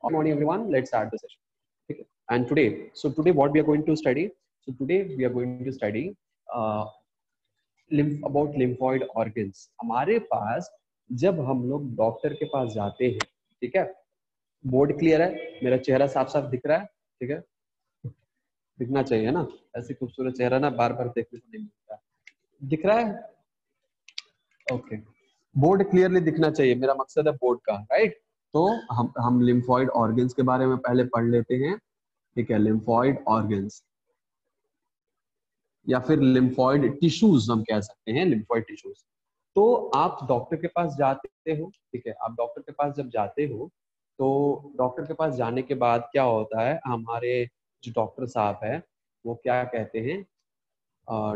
Morning everyone, let's start the session. Okay. And today what we are going to study? So today we are going to study uh, about lymphoid organs. हमारे पास जब हम लोग doctor के पास जाते हैं, ठीक है, बोर्ड क्लियर है, मेरा चेहरा साफ साफ दिख रहा है, ठीक है, दिखना चाहिए ना, ऐसे खूबसूरत चेहरा ना बार बार देखने को नहीं मिलता, दिख रहा है? ओके, बोर्ड क्लियरली दिखना चाहिए, मेरा मकसद है बोर्ड का, राइट? तो हम लिम्फॉइड ऑर्गन्स के बारे में पहले पढ़ लेते हैं, ठीक है। लिम्फॉइड ऑर्गन्स या फिर लिम्फॉइड टिश्यूज हम कह सकते हैं, लिम्फॉइड टिश्यूज। तो आप डॉक्टर के पास जाते हो, ठीक है, आप डॉक्टर के पास जब जाते हो तो डॉक्टर के पास जाने के बाद क्या होता है, हमारे जो डॉक्टर साहब है वो क्या कहते हैं,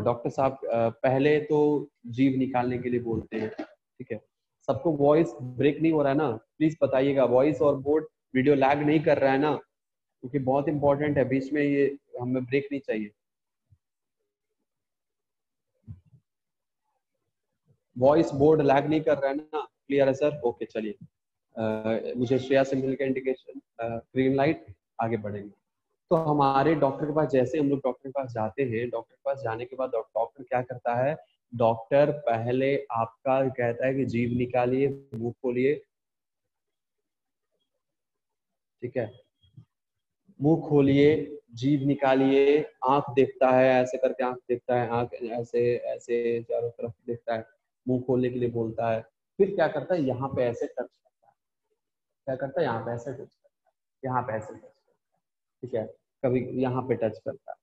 डॉक्टर साहब पहले तो जीभ निकालने के लिए बोलते हैं, ठीक है। सबको वॉइस ब्रेक नहीं हो रहा है ना? प्लीज बताइएगा, वॉइस और बोर्ड वीडियो लैग नहीं कर रहा है ना? क्योंकि बहुत इंपॉर्टेंट है, बीच में ये हमें ब्रेक नहीं चाहिए। वॉइस बोर्ड लैग नहीं कर रहा है ना? क्लियर है सर? ओके, चलिए, मुझे श्रेया से मिलकर इंडिकेशन ग्रीन लाइट, आगे बढ़ेंगे। तो हमारे डॉक्टर के पास जैसे हम लोग डॉक्टर के पास जाते हैं, डॉक्टर के पास जाने के बाद डॉक्टर क्या करता है, डॉक्टर पहले आपका कहता है कि जीभ निकालिए, मुंह खोलिए, ठीक है, मुंह खोलिए, जीभ निकालिए, आंख देखता है, ऐसे करके आंख देखता है, आंख ऐसे ऐसे चारों तरफ देखता है, मुंह खोलने के लिए बोलता है, फिर क्या करता है, यहाँ पे ऐसे टच करता है, क्या करता है, यहाँ पे ऐसे टच करता है, यहाँ पे ऐसे टच करता है, ठीक है, कभी यहाँ पे टच करता है,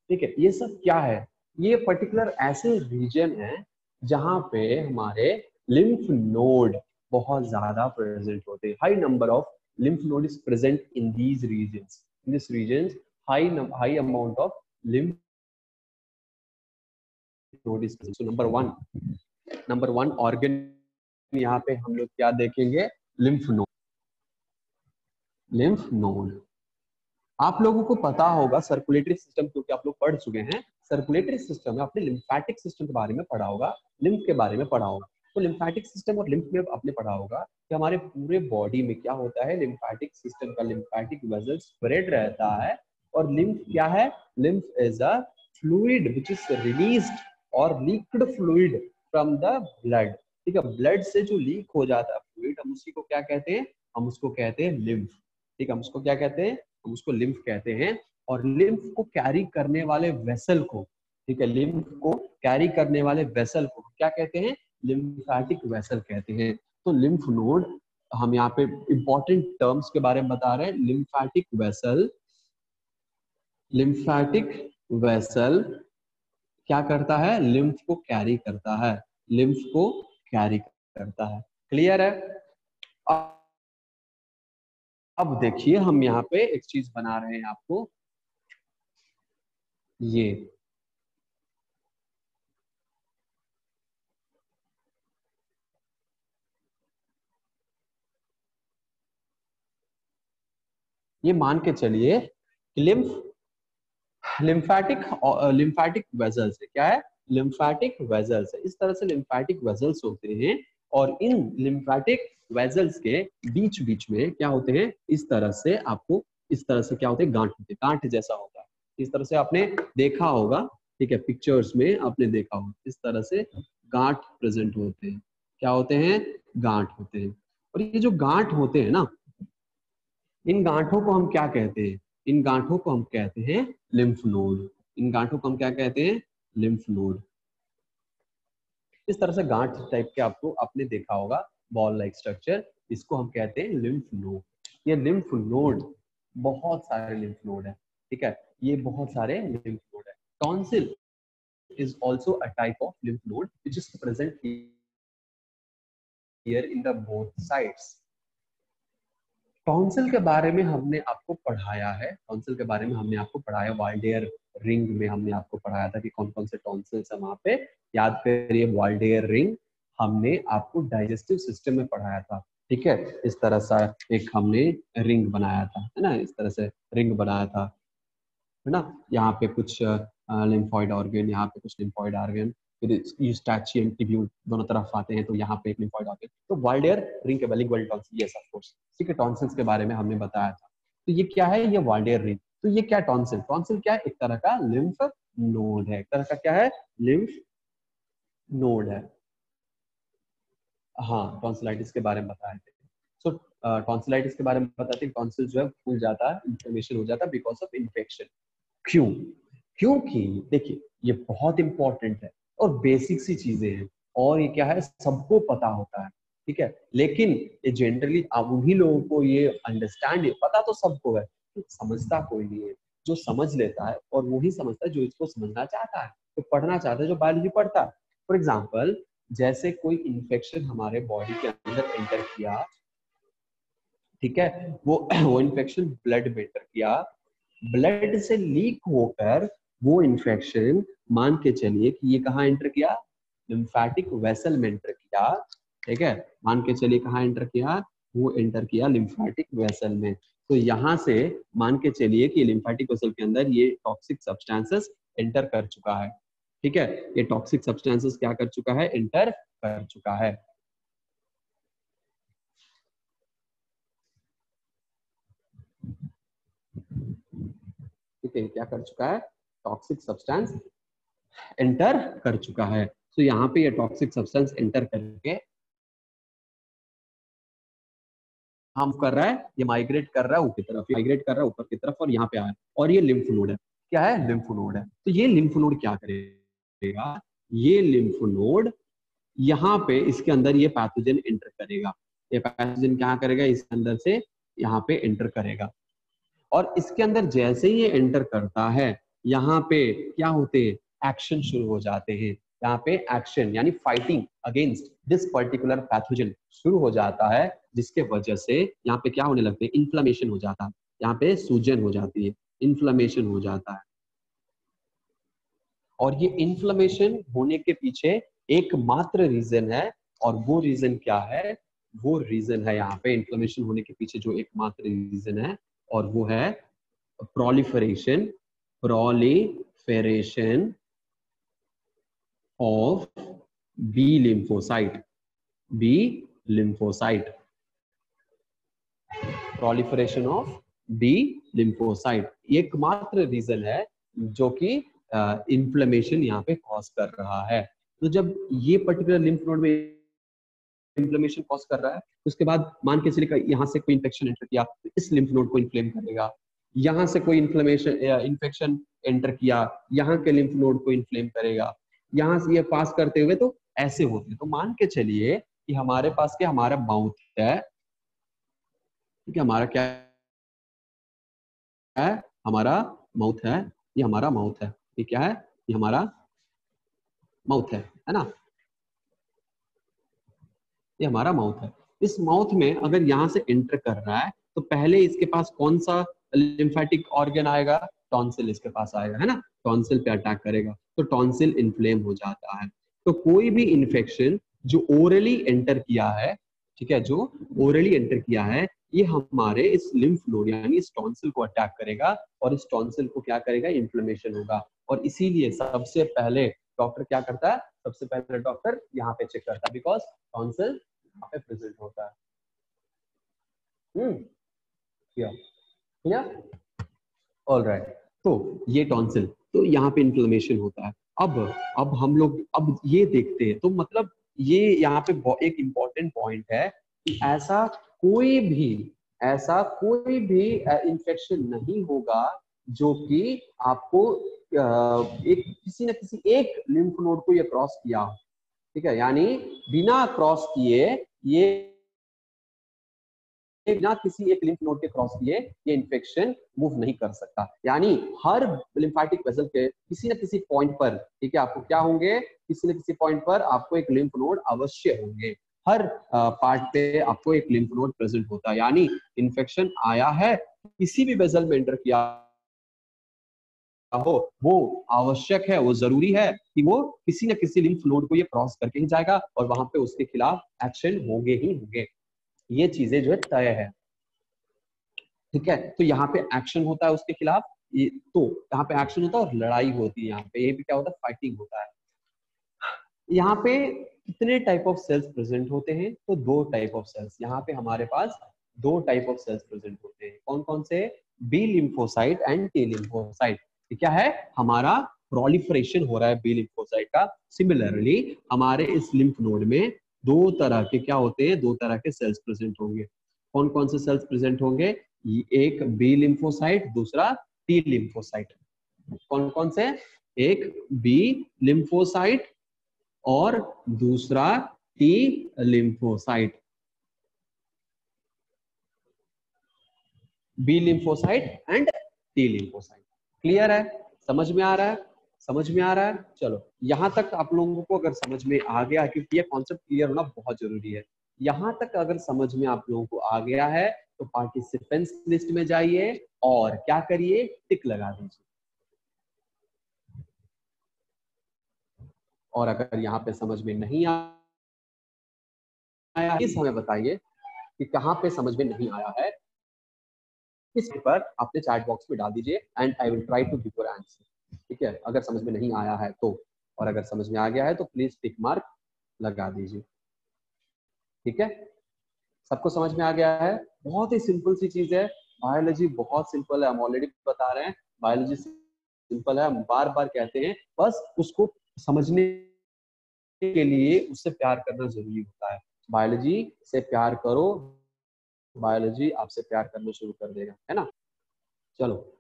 ठीक है। ये सब क्या है, ये पर्टिकुलर ऐसे रीजन है जहां पे हमारे लिम्फ नोड बहुत ज्यादा प्रेजेंट होते हैं। High number of lymph node is present in these regions. In this regions, high amount of lymph node is present. So number one organ यहाँ पे हम लोग क्या देखेंगे, lymph node. lymph node आप लोगों को पता होगा सर्कुलेटरी सिस्टम, क्योंकि आप लोग पढ़ चुके हैं सर्कुलेटरी सिस्टम में, आपने लिम्फेटिक सिस्टम के बारे में पढ़ा होगा, लिम्फ के बारे में पढ़ा होगा। तो लिम्फेटिक सिस्टम और लिम्फ में आपने पढ़ा होगा कि हमारे पूरे बॉडी में क्या होता है, लिम्फेटिक सिस्टम का लिम्फेटिक वेसल स्प्रेड रहता है, और लिम्फ क्या है, lymph is a fluid which is released और leaked fluid from the blood, ठीक है। ब्लड से जो लीक हो जाता है फ्लूइड, हम उसी को क्या कहते हैं, हम उसको कहते हैं लिम्फ, ठीक है, हम उसको क्या कहते हैं, हम उसको लिम्फ कहते हैं। और लिम्फ को कैरी करने वाले वेसल को, ठीक है, लिम्फ को कैरी करने वाले वेसल को क्या कहते हैं, लिम्फेटिक वेसल कहते हैं। तो लिम्फ नोड, हम यहाँ पे इंपॉर्टेंट टर्म्स के बारे में बता रहे हैं। लिम्फेटिक वेसल, लिम्फेटिक वेसल क्या करता है, लिम्फ को कैरी करता है, लिम्फ को कैरी करता है। क्लियर है? अब देखिए हम यहाँ पे एक चीज बना रहे हैं आपको, ये मान के चलिए कि लिम्फेटिक वेजल्स है, क्या है, लिम्फेटिक वेजल्स है। इस तरह से लिम्फेटिक वेजल्स होते हैं, और इन लिम्फेटिक वेजल्स के बीच बीच में क्या होते हैं, इस तरह से आपको, इस तरह से क्या होते हैं, गांठ होते हैं, गांठ जैसा होता है। इस तरह से आपने देखा होगा, ठीक है, पिक्चर्स में आपने देखा होगा, इस तरह से गांठ प्रेजेंट होते हैं। क्या होते हैं, गांठ होते हैं। और ये जो गांठ होते हैं ना, इन गांठों को हम क्या कहते हैं, इन गांठों को हम कहते हैं लिम्फ नोड। इन गांठों को हम क्या कहते हैं, लिम्फ नोड। इस तरह से गांठ टाइप के आपको आपने देखा होगा, बॉल लाइक स्ट्रक्चर, इसको हम कहते हैं लिम्फ नोड। ये लिम्फ नोड, बहुत सारे लिम्फ नोड है, ठीक है, ये बहुत सारे लिम्फ नोड है। Tonsil is also a type of lymph node which is present here in the both sides. Tonsil के बारे में हमने आपको पढ़ाया है, टॉन्सिल के बारे में हमने आपको पढ़ाया, वाल्डेयर रिंग में हमने आपको पढ़ाया था कि कौन कौन से टॉन्सिल्स है वहां पे, याद करिए, वाल्डेयर रिंग हमने आपको डाइजेस्टिव सिस्टम में पढ़ाया था, ठीक है। इस तरह से एक हमने रिंग बनाया था, है ना, इस तरह से रिंग बनाया था, है ना। यहाँ पे कुछ लिम्फॉइड ऑर्गन, यहाँ पे कुछ लिम्फॉइड ऑर्गन, फिर यूस्टाचियन ट्यूब्यूल दोनों तरफ आते हैं, तो यहाँ पे एक लिम्फोइड आते हैं। तो वाल्डेयर रिंग के बिलिंगुअल टॉन्सिल, यस ऑफ कोर्स, ठीक है, टॉन्सिल्स के बारे में हमने बताया था। तो ये क्या है, ये वाल्डेयर रिंग। तो ये क्या टॉन्सिल, टॉन्सिल क्या है, एक तरह का लिम्फ नोड है, एक तरह का क्या है, लिम्फ नोड है। हाँ, टॉन्सिलाइटिस के बारे में बताए थे। सो टॉन्सिलाइटिस के बारे में बताते हैं, टॉन्सिल जो है फूल जाता है, इन्फ्लेमेशन हो जाता है बिकॉज ऑफ इन्फेक्शन। क्यों? क्योंकि देखिए ये बहुत इंपॉर्टेंट है और बेसिक सी चीजें हैं, और ये क्या है, सबको पता होता है, ठीक है, लेकिन ये जनरली अब उन्हीं लोगों को ये अंडरस्टैंड, पता तो सबको है, समझता कोई नहीं है। जो समझ लेता है और वही समझता है जो इसको समझना चाहता है, तो पढ़ना चाहता है, जो बायोलॉजी पढ़ता है। फॉर एग्जाम्पल, जैसे कोई इन्फेक्शन हमारे बॉडी के अंदर एंटर किया, ठीक है, वो इन्फेक्शन ब्लड में एंटर किया, ब्लड से लीक होकर वो इन्फेक्शन, मान के चलिए कि ये कहाँ एंटर किया, लिम्फेटिक वेसल में एंटर किया, ठीक है, मान के चलिए कहाँ एंटर किया, वो एंटर किया लिम्फेटिक वेसल में। तो यहाँ से मान के चलिए कि लिम्फेटिक वेसल के अंदर ये टॉक्सिक सब्सटेंसेस एंटर कर चुका है, ठीक है, ये टॉक्सिक सब्सटेंसेस क्या कर चुका है, एंटर कर चुका है। ठीक है, क्या कर चुका है, टॉक्सिक सब्सटेंस एंटर कर चुका है। तो यहाँ पे ये टॉक्सिक सब्सटेंस एंटर करके हम कर रहा है, ये माइग्रेट कर रहा है ऊपर की तरफ, माइग्रेट कर रहा है ऊपर की तरफ, और यहाँ पे आ रहा है, और ये लिम्फ नोड है, क्या है, लिम्फ नोड है। तो ये लिम्फ नोड क्या करेगा, ये लिम्फ नोड यहाँ पे इसके अंदर ये पैथोजन एंटर करेगा, ये पैथोजन क्या करेगा, इसके अंदर से यहाँ पे एंटर करेगा, और इसके अंदर जैसे ही ये एंटर करता है, यहाँ पे क्या होते हैं, एक्शन शुरू हो जाते हैं, यहाँ पे एक्शन यानी fighting against this particular pathogen शुरू हो जाता है, जिसके वजह से यहाँ पे क्या होने लगते हैं, इन्फ्लेमेशन हो जाता है, यहाँ पे सूजन हो जाती है, इन्फ्लेमेशन हो जाता है। और ये इन्फ्लेमेशन होने के पीछे एकमात्र रीजन है, और वो रीजन क्या है, वो रीजन है यहाँ पे इन्फ्लेमेशन होने के पीछे जो एकमात्र रीजन है, और वो है proliferation of B lymphocyte, B lymphocyte, proliferation of B lymphocyte एकमात्र रीजन है जो कि इन्फ्लेमेशन यहाँ पे कॉज कर रहा है। तो जब ये पर्टिकुलर लिम्फ नोड में इन्फ्लेमेशन कॉज कर रहा है, उसके बाद मान के चलिए यहाँ से कोई इन्फेक्शन एंटर किया, तो इस लिम्फ नोड को इन्फ्लेम करेगा, यहाँ से कोई इन्फ्लेमेशन इन्फेक्शन एंटर किया, यहाँ के लिम्फ नोड को इन्फ्लेम करेगा, यहाँ से ये पास करते हुए, तो ऐसे होते हैं। तो मान के चलिए कि हमारे पास क्या, हमारा माउथ है, ठीक है, हमारा क्या है, हमारा माउथ है, ये हमारा माउथ है, ये क्या है, ये हमारा माउथ है ना, ये हमारा माउथ है। इस माउथ में अगर यहाँ से एंटर कर रहा है, तो पहले इसके पास कौन सा लिम्फेटिक ऑर्गन आएगा, टॉन्सिल इसके पास आएगा, है ना, टॉन्सिल पे अटैक करेगा, तो टॉन्सिल इन्फ्लेम हो जाता है। तो कोई भी इन्फेक्शन जो ओरली एंटर किया है, ठीक है, जो ओरली एंटर किया है, ये हमारे इस लिम्फ नोड यानी इस टॉन्सिल को अटैक करेगा, और इस टॉन्सिल को क्या करेगा, इन्फ्लेमेशन होगा। और इसीलिए सबसे पहले डॉक्टर क्या करता है, सबसे पहले डॉक्टर यहाँ पे चेक करता है, बिकॉज टॉन्सिल यहाँ पे प्रेजेंट होता है। ऑल राइट, तो ये टॉन्सिल, तो यहाँ पे इन्फ्लेमेशन होता है। अब हम लोग अब ये देखते हैं, तो मतलब ये यहाँ पे एक इम्पोर्टेंट पॉइंट है कि ऐसा कोई भी इंफेक्शन नहीं होगा जो कि आपको एक किसी न किसी एक लिम्फ नोड को ये क्रॉस किया हो, ठीक है, यानी बिना क्रॉस किए ये, बिना किसी एक लिम्फ नोड के क्रॉस किए ये इन्फेक्शन मूव नहीं कर सकता। यानी हर लिम्फेटिक वेसल के किसी न किसी पॉइंट पर, ठीक है, आपको क्या होंगे, किसी न किसी पॉइंट पर आपको एक लिम्फ नोड अवश्य होंगे, हर पार्ट पे आपको एक लिम्फ नोड प्रेजेंट होता है। यानी इन्फेक्शन आया है, किसी भी वेसल में एंटर किया हो, वो आवश्यक है, वो जरूरी है कि वो किसी न किसी लिम्फ नोड को ये क्रॉस करके ही जाएगा, और वहां पे उसके खिलाफ एक्शन होंगे ही होंगे। ये चीजें जो है तय है, ठीक है। तो यहाँ पे एक्शन होता है उसके खिलाफ, तो यहाँ पे एक्शन होता है और लड़ाई होती है, यहाँ पे ये भी क्या होता है, फाइटिंग होता है। यहाँ पे कितने टाइप ऑफ सेल्स प्रेजेंट होते हैं? तो दो टाइप ऑफ सेल्स, यहाँ पे हमारे पास दो टाइप ऑफ सेल्स प्रेजेंट होते हैं। कौन कौन से? B lymphocyte and T lymphocyte. क्या है? हमारा प्रोलिफरेशन हो रहा है बी लिम्फोसाइट का। सिमिलरली हमारे इस लिम्फ नोड में दो तरह के क्या होते हैं? दो तरह के सेल्स प्रेजेंट होंगे। कौन कौन से सेल्स प्रेजेंट होंगे? एक बी लिम्फोसाइट, दूसरा टी लिम्फोसाइट। कौन कौन से? एक बी लिम्फोसाइट और दूसरा T lymphocyte. B lymphocyte and T lymphocyte. Clear है? समझ में आ रहा है? समझ में आ रहा है? चलो यहां तक आप लोगों को अगर समझ में आ गया, क्योंकि ये कॉन्सेप्ट क्लियर होना बहुत जरूरी है, यहां तक अगर समझ में आप लोगों को आ गया है तो पार्टिसिपेंट्स लिस्ट में जाइए और क्या करिए? टिक लगा दीजिए। और अगर यहाँ पे समझ में नहीं आया, इस हमें बताइए कि कहाँ पे समझ में नहीं आया है। इस पर अपने चैट बॉक्स में डाल दीजिए and I will try to give your answer. ठीक है? अगर समझ में नहीं आया है तो, और अगर समझ में आ गया है तो प्लीज टिक मार्क लगा दीजिए। ठीक है? सबको समझ में आ गया है? बहुत ही सिंपल सी चीज है। बायोलॉजी बहुत सिंपल है, हम ऑलरेडी बता रहे हैं। बायोलॉजी सिंपल है, हम बार बार कहते हैं, बस उसको समझने के लिए उससे प्यार करना जरूरी होता है। बायोलॉजी से प्यार करो, बायोलॉजी आपसे प्यार करना शुरू कर देगा, है ना? चलो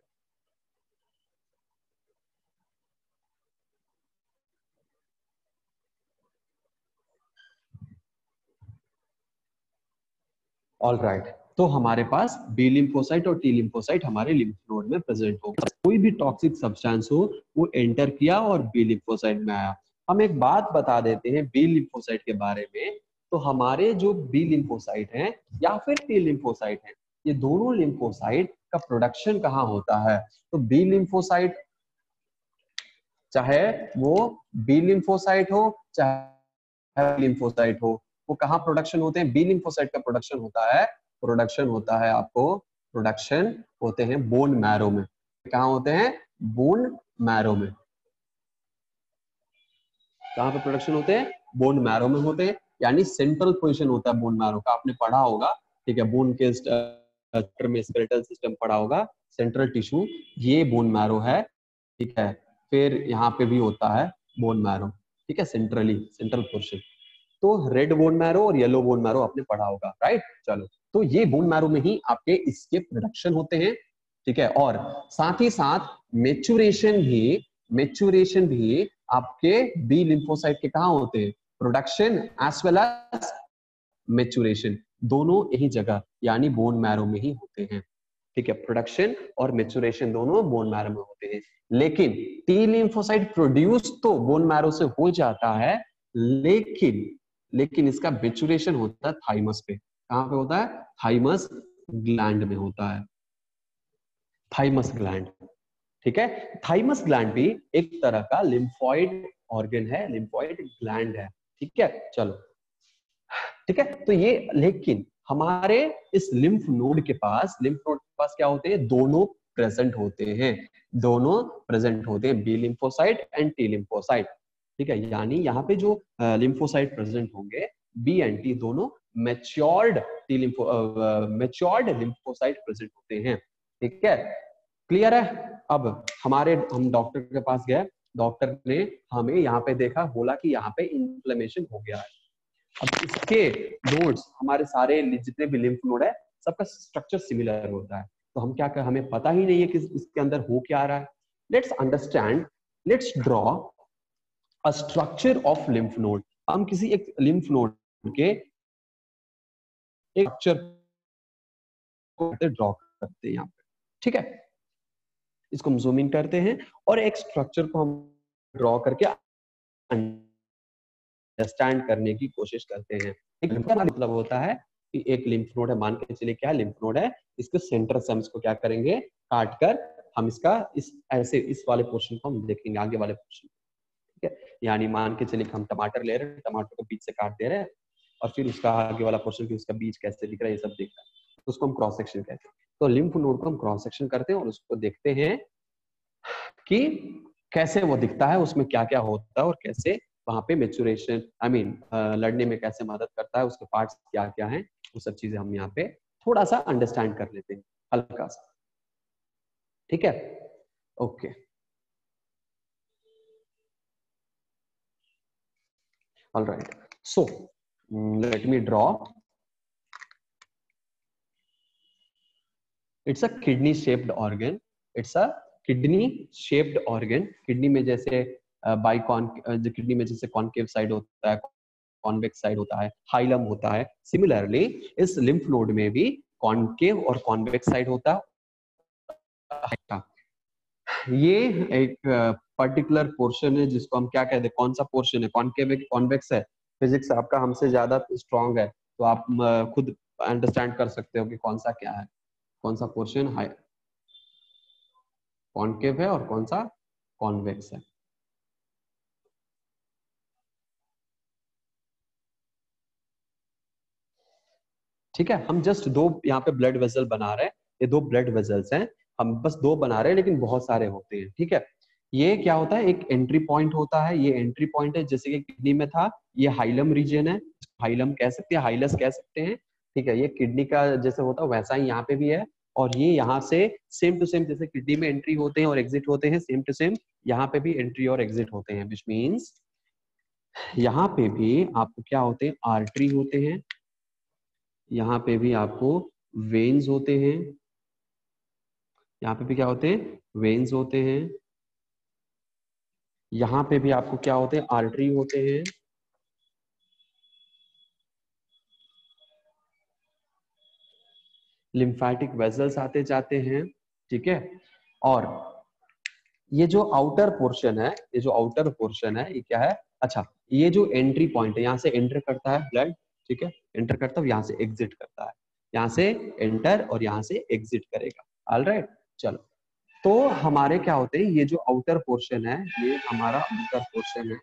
ऑल राइट। तो हमारे पास बी लिम्फोसाइट और टी लिम्फोसाइट हमारे लिम्फ नोड में प्रेजेंट हो। कोई भी टॉक्सिक सब्सटेंस हो वो एंटर किया और बी लिम्फोसाइट में आया। हम एक बात बता देते हैं बी लिम्फोसाइट के बारे में। तो हमारे जो बी लिम्फोसाइट हैं या फिर टी लिम्फोसाइट हैं, ये दोनों लिम्फोसाइट का प्रोडक्शन कहाँ होता है? तो बी लिम्फोसाइट, चाहे वो बी लिम्फोसाइट हो चाहे लिम्फोसाइट हो, वो कहाँ प्रोडक्शन होते हैं? बी लिम्फोसाइट का प्रोडक्शन होता है, प्रोडक्शन होता है आपको, प्रोडक्शन होते हैं बोन मैरो में। कहाँ होते हैं? बोन मैरो में। कहाँ पे प्रोडक्शन होते हैं? बोन मैरो में होते हैं। यानी सेंट्रल पोजीशन होता है बोन मैरो का, आपने पढ़ा होगा। ठीक है? बोन के स्ट्रक्चर में स्केलेटल सिस्टम पढ़ा होगा, सेंट्रल टिश्यू, ये बोन मैरो है। ठीक है? फिर यहाँ पे भी होता है बोन मैरो। ठीक है? Centrally, central portion. तो रेड बोन मैरो और येलो बोन मैरो आपने पढ़ा होगा, राइट? चलो, तो ये बोन मैरो में ही आपके इसके प्रोडक्शन होते हैं। ठीक है? और साथ ही साथ मेचुरेशन भी आपके बी लिम्फोसाइट के कहाँ होते हैं? Production as well as maturation, दोनों यही जगह यानी बोन मैरो में ही होते हैं। ठीक है? प्रोडक्शन और मेचुरेशन दोनों बोन मैरो में होते हैं। लेकिन टी लिम्फोसाइट प्रोड्यूस तो बोन मैरो से हो जाता है, लेकिन लेकिन इसका मेचुरेशन होता है थाइमस पे। कहां पे होता है? थाइमस ग्लैंड में होता है, थाइमस ग्लैंड। ठीक है? थाइमस ग्लैंड भी एक तरह का लिम्फॉइड ऑर्गन है, लिम्फॉइड ग्लैंड है। ठीक है? चलो, ठीक है? तो ये, लेकिन हमारे इस लिम्फ नोड के पास क्या होते हैं? दोनों प्रेजेंट होते हैं, दोनों प्रेजेंट होते हैं, B lymphocyte and T lymphocyte. ठीक है? यानी यहाँ पे जो लिम्फोसाइट प्रेजेंट होंगे, बी एंड टी दोनों मैच्योर्ड मैच्योर्ड लिम्फोसाइट प्रेजेंट होते हैं। ठीक है? क्लियर है? अब हम डॉक्टर के पास गए, डॉक्टर ने हमें यहाँ पे देखा, बोला कि यहाँ पे इन्फ्लेमेशन हो गया है। अब इसके नोड्स, हमारे सारे जितने भी लिम्फ नोड है, सबका स्ट्रक्चर सिमिलर होता है। तो हम क्या कर, हमें पता ही नहीं है कि इसके अंदर हो क्या रहा है। Let's understand, let's draw a structure of lymph node. हम किसी एक लिम्फ नोड के एक स्ट्रक्चर को ड्रॉ करते हैं यहाँ पे। ठीक है? इसको हम जूम इन करते हैं और एक स्ट्रक्चर को हम ड्रॉ करके अंडरस्टैंड करने की कोशिश करते हैं। एक मतलब होता है कि एक लिम्फ नोड है, मान के चलिए क्या लिम्फ नोड है, इसके सेंटर से हम इसको क्या करेंगे? काट कर हम इसका इस ऐसे इस वाले पोर्शन को हम देखेंगे, आगे वाले पोर्शन। ठीक है? यानी मान के चलिए हम टमाटर ले रहे हैं, टमाटर को बीच से काट दे रहे हैं और फिर उसका आगे वाला पोर्शन की उसका बीज कैसे दिख रहा है ये सब दिख रहा है, तो उसको हम क्रॉस सेक्शन कहते हैं। तो लिम्फ नोड को हम क्रॉस सेक्शन करते हैं और उसको देखते हैं कि कैसे वो दिखता है, उसमें क्या क्या होता है और कैसे वहां पे मेचुरेशन लड़ने में कैसे मदद करता है, उसके पार्ट्स क्या क्या हैं, वो सब चीजें हम यहाँ पे थोड़ा सा अंडरस्टैंड कर लेते हैं, हल्का सा। ठीक है, okay. All right, so let me draw. It's a kidney shaped organ. It's a kidney shaped organ. Kidney में जैसे बाइकॉन, किडनी में जैसे कॉनकेव साइड होता है, कॉन्वेक्स साइड होता है, हाइलम होता है, सिमिलरली इस लिम्फ नोड में भी कॉनकेव और कॉन्वेक्स साइड होता है। ये एक पर्टिकुलर पोर्शन है जिसको हम क्या कहते हैं, कौन सा पोर्शन है, कॉनकेव है कि कॉन्वेक्स है? फिजिक्स आपका हमसे ज्यादा स्ट्रांग है, तो आप खुद अंडरस्टैंड कर सकते हो कि कौन सा क्या है, कौन सा पोर्शन हाई कॉनकेव है और कौन सा कॉन्वेक्स है। ठीक है, हम जस्ट दो यहाँ पे ब्लड वेसल बना रहे हैं, ये दो ब्लड वेसल्स हैं, हम बस दो बना रहे हैं लेकिन बहुत सारे होते हैं। ठीक है, ये क्या होता है, एक एंट्री पॉइंट होता है, ये एंट्री पॉइंट है, जैसे कि किडनी में था, ये हाइलम रीजन है, हाइलम कह सकते हैं, हाइलस कह सकते हैं। ठीक है, ये किडनी का जैसे होता है वैसा ही यहाँ पे भी है, और ये यहाँ से सेम टू सेम जैसे किडनी में एंट्री होते हैं और एग्जिट होते हैं, सेम टू सेम यहाँ पे भी एंट्री और एग्जिट होते हैं, विच मीन्स यहाँ पे भी आपको क्या होते हैं, आर्टरी होते हैं, यहाँ पे भी आपको वेन्स होते हैं, यहाँ पे भी क्या होते हैं, वेन्स होते हैं, यहाँ पे भी आपको क्या होते हैं, आर्टरी होते हैं, लिम्फेटिक वेसल्स आते जाते हैं। ठीक है, और ये जो आउटर पोर्शन है, ये जो आउटर पोर्शन है, ये क्या है, अच्छा, ये जो एंट्री पॉइंट है, यहाँ से एंटर करता है ब्लड, ठीक है, एंटर करता है, यहाँ से एग्जिट करता है, यहाँ से एंटर और यहाँ से एग्जिट करेगा। ऑलराइट, चलो, तो हमारे क्या होते हैं, ये जो आउटर पोर्शन है, ये हमारा आउटर पोर्शन है,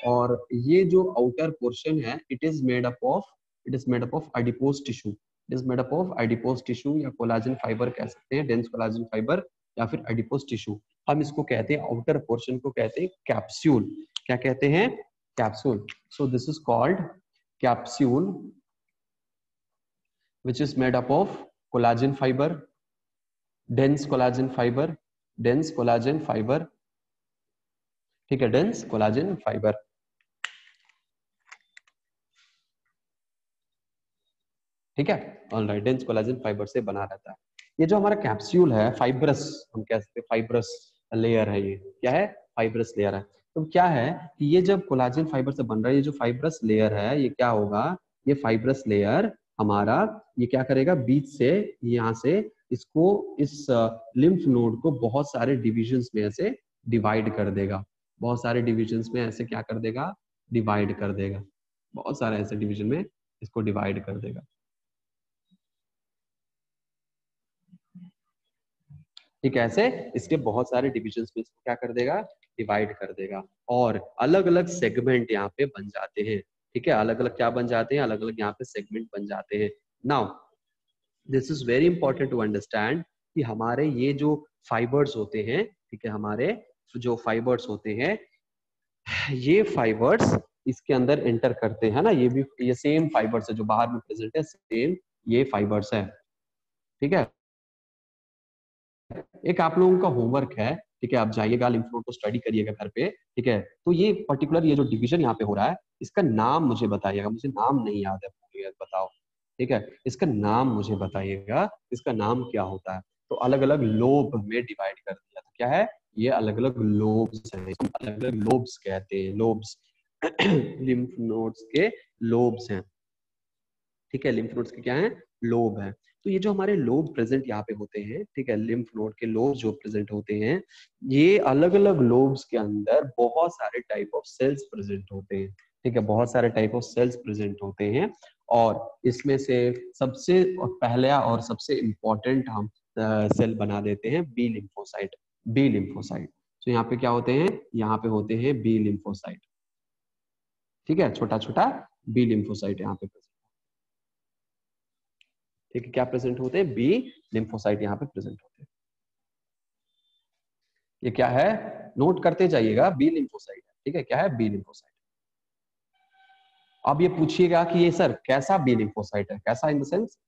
और ये जो आउटर पोर्शन है, it is made up of adipose tissue, it is made up of adipose tissue, या कोलाजन फाइबर कह सकते हैं, डेंस कोलाजन फाइबर, या फिर एडिपोज टिश्यू। हम इसको कहते हैं, आउटर पोर्शन को कहते हैं कैप्सूल। क्या कहते हैं, capsule. So this is called capsule, which is made up of collagen fiber, dense collagen fiber, dense collagen fiber, ठीक है, dense collagen fiber। ठीक है, ऑलराइट, डेंस कोलाजन फाइबर से बना रहता है। ये जो हमारा कैप्सूल है, फाइब्रस, हम कह सकते हैं फाइब्रस लेयर है, ये क्या है, फाइब्रस लेयर है। तो क्या है कि ये जब कोलाजन फाइबर से बन रहा है, ये जो फाइब्रस लेयर है, ये क्या होगा, ये फाइब्रस लेयर हमारा, ये क्या करेगा, बीच से यहाँ से इसको, इस लिम्फ नोड को बहुत सारे डिविजन्स में ऐसे डिवाइड कर देगा, बहुत सारे डिविजन्स में ऐसे क्या कर देगा, डिवाइड कर देगा, बहुत सारे ऐसे डिविजन में इसको डिवाइड कर देगा। ठीक है, ऐसे इसके बहुत सारे डिविजन्स में इसको क्या कर देगा, डिवाइड कर देगा, और अलग अलग सेगमेंट यहाँ पे बन जाते हैं। ठीक है, अलग अलग क्या बन जाते हैं, अलग अलग यहाँ पे सेगमेंट बन जाते हैं। Now this is very important to understand कि हमारे ये जो फाइबर्स होते हैं, ठीक है, हमारे जो फाइबर्स होते हैं, ये फाइबर्स इसके अंदर एंटर करते हैं ना, ये भी ये सेम फाइबर्स है जो बाहर में प्रेजेंट है, सेम ये फाइबर्स है। ठीक है, एक आप लोगों का होमवर्क है, ठीक है, आप जाइएगा लिम्फ नोड को स्टडी करिएगा घर पे। ठीक है, तो ये पर्टिकुलर ये जो डिवीजन यहाँ पे हो रहा है, इसका नाम मुझे बताइएगा, मुझे नाम नहीं याद है, बताओ। ठीक है, इसका नाम मुझे बताइएगा, इसका नाम क्या होता है। तो अलग अलग लोब में डिवाइड कर दिया, तो क्या है, ये अलग अलग लोब्स हैं, अलग अलग लोब्स कहते हैं, लोब्स लिम्फ नोड्स के लोब्स हैं। ठीक है, लिम्फ नोड्स के क्या है, लोब है। तो ये जो हमारे लोब प्रेजेंट यहाँ पे होते हैं, ठीक है, लिम्फ नोड के लोब जो प्रेजेंट होते हैं, ये अलग अलग लोब्स के अंदर बहुत सारे टाइप ऑफ सेल्स प्रेजेंट होते हैं। ठीक है, बहुत सारे टाइप ऑफ सेल्स प्रेजेंट होते हैं, और इसमें से सबसे पहला और सबसे इम्पोर्टेंट हम सेल बना देते हैं बी लिम्फोसाइट। बी लिम्फोसाइट, तो यहाँ पे क्या होते हैं, यहाँ पे होते हैं बी लिम्फोसाइट। ठीक है, छोटा छोटा बी लिम्फोसाइट यहाँ पे। ठीक है, क्या प्रेजेंट होते हैं, बी लिम्फोसाइट यहाँ पे प्रेजेंट होते हैं। ये क्या है, नोट करते जाइएगा, बी लिम्फोसाइट है। ठीक है, क्या है, बी लिम्फोसाइट। अब ये पूछिएगा कि ये सर कैसा बी लिम्फोसाइट है, कैसा इन द सेंस,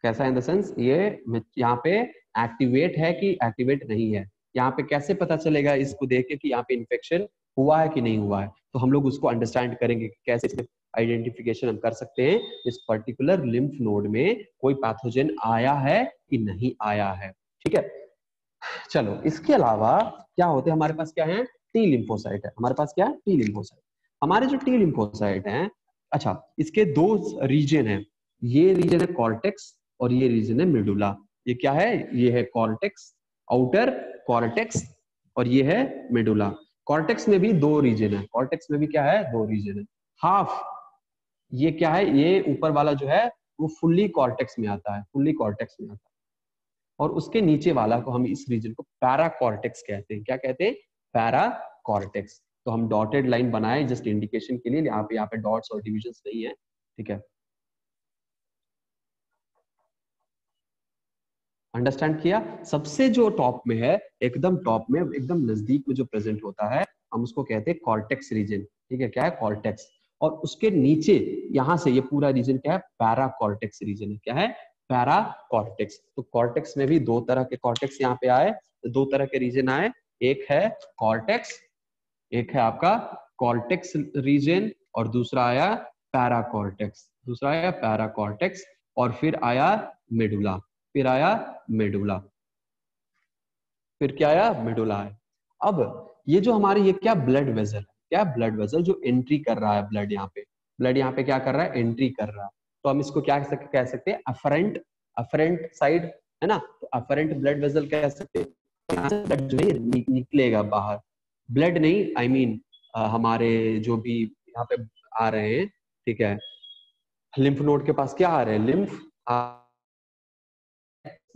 कैसा इन द सेंस ये यहाँ पे एक्टिवेट है कि एक्टिवेट नहीं है, यहाँ पे कैसे पता चलेगा इसको देख के कि यहाँ पे इन्फेक्शन हुआ है कि नहीं हुआ है। तो हम लोग उसको अंडरस्टैंड करेंगे कि कैसे इसमें आइडेंटिफिकेशन हम कर सकते हैं इस पर्टिकुलर लिम्फ नोड में कोई पैथोजन आया है कि नहीं आया है। ठीक है, चलो इसके अलावा क्या होते हैं हमारे पास, क्या है, टी लिम्फोसाइट है हमारे पास, क्या है, टी लिम्फोसाइट। हमारे जो टी लिम्फोसाइट है, अच्छा इसके दो रीजन है, ये रीजन है कॉर्टेक्स और ये रीजन है मेडुला। ये क्या है, ये है कॉर्टेक्स, आउटर कॉर्टेक्स, और ये है मेडुला। कॉर्टेक्स में भी दो रीजन है, कॉर्टेक्स में भी क्या है, दो रीजन है। हाफ ये क्या है, ये ऊपर वाला जो है वो फुल्ली कॉर्टेक्स में आता है, फुल्ली कॉर्टेक्स में आता है, और उसके नीचे वाला को हम इस रीजन को पैराकॉर्टेक्स कहते हैं। क्या कहते हैं, पैराकॉर्टेक्स। तो हम डॉटेड लाइन बनाए जस्ट इंडिकेशन के लिए, यहाँ पे डॉट्स और डिविजन्स नहीं है। ठीक है, अंडरस्टैंड किया। सबसे जो टॉप में है, एकदम टॉप में, एकदम नजदीक में जो प्रेजेंट होता है, हम उसको कहते हैं कॉर्टेक्स रीजन। ठीक है, क्या है, कॉर्टेक्स। और उसके नीचे यहां से ये पूरा रीजन क्या है, पैराकॉर्टेक्स रीजन है। क्या है, पैराकॉर्टेक्स। तो कॉर्टेक्स में भी दो तरह के कॉर्टेक्स यहाँ पे आए, दो तरह के रीजन आए, एक है कॉर्टेक्स, एक है आपका कॉर्टेक्स रीजन, और दूसरा आया पैराकॉर्टेक्स, दूसरा आया पैराकॉर्टेक्स, और फिर आया मेडुला, फिर आया मेडुला, फिर क्या आया, मेडुला है। अब ये जो हमारे, ये क्या, ब्लड वेजल है, क्या ब्लड वेजल जो एंट्री कर रहा है ब्लड यहाँ पे, ब्लड यहाँ पे क्या कर रहा है, एंट्री कर रहा है। तो हम इसको क्या कह सकते हैं, अफरेंट, अफरेंट साइड है ना, तो अफरेंट ब्लड वेजल कह सकते हैं। यहाँ से ब्लड जो है निकलेगा बाहर, ब्लड नहीं, आई मीन हमारे जो भी यहाँ पे आ रहे हैं, ठीक है, लिम्फ नोड के पास क्या आ रहे हैं, लिम्फ,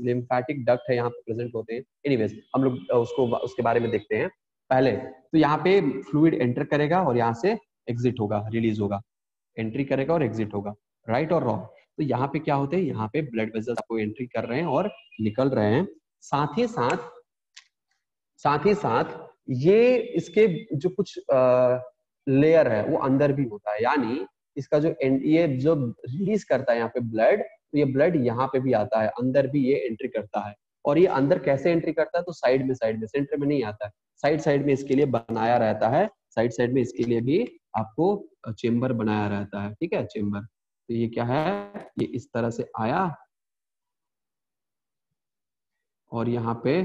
लिम्फेटिक डक्ट है यहाँ पे प्रेजेंट होते हैं। एनीवेज हम लोग उसको उसके बारे में देखते हैं पहले। तो यहाँ पे फ्लूइड एंटर करेगा और यहाँ से एग्जिट होगा, रिलीज होगा, एंट्री करेगा और एग्जिट होगा, राइट और रॉन्ग। तो यहाँ पे क्या होते हैं, यहाँ पे ब्लड वेसल्स आपको एंट्री कर रहे हैं और निकल रहे हैं। साथ ही साथ, साथ ही साथ ये इसके जो कुछ लेयर है वो अंदर भी होता है, यानी इसका जो ये जो रिलीज करता है यहाँ पे ब्लड, तो ये ब्लड यहाँ पे भी आता है, अंदर भी ये एंट्री करता है। और ये अंदर कैसे एंट्री करता है, तो साइड में सेंटर में नहीं आता है, साइड साइड में इसके लिए बनाया रहता है, साइड साइड में इसके लिए भी आपको चेम्बर बनाया रहता है। ठीक है, चेम्बर। तो ये क्या है, ये इस तरह से आया और यहाँ पे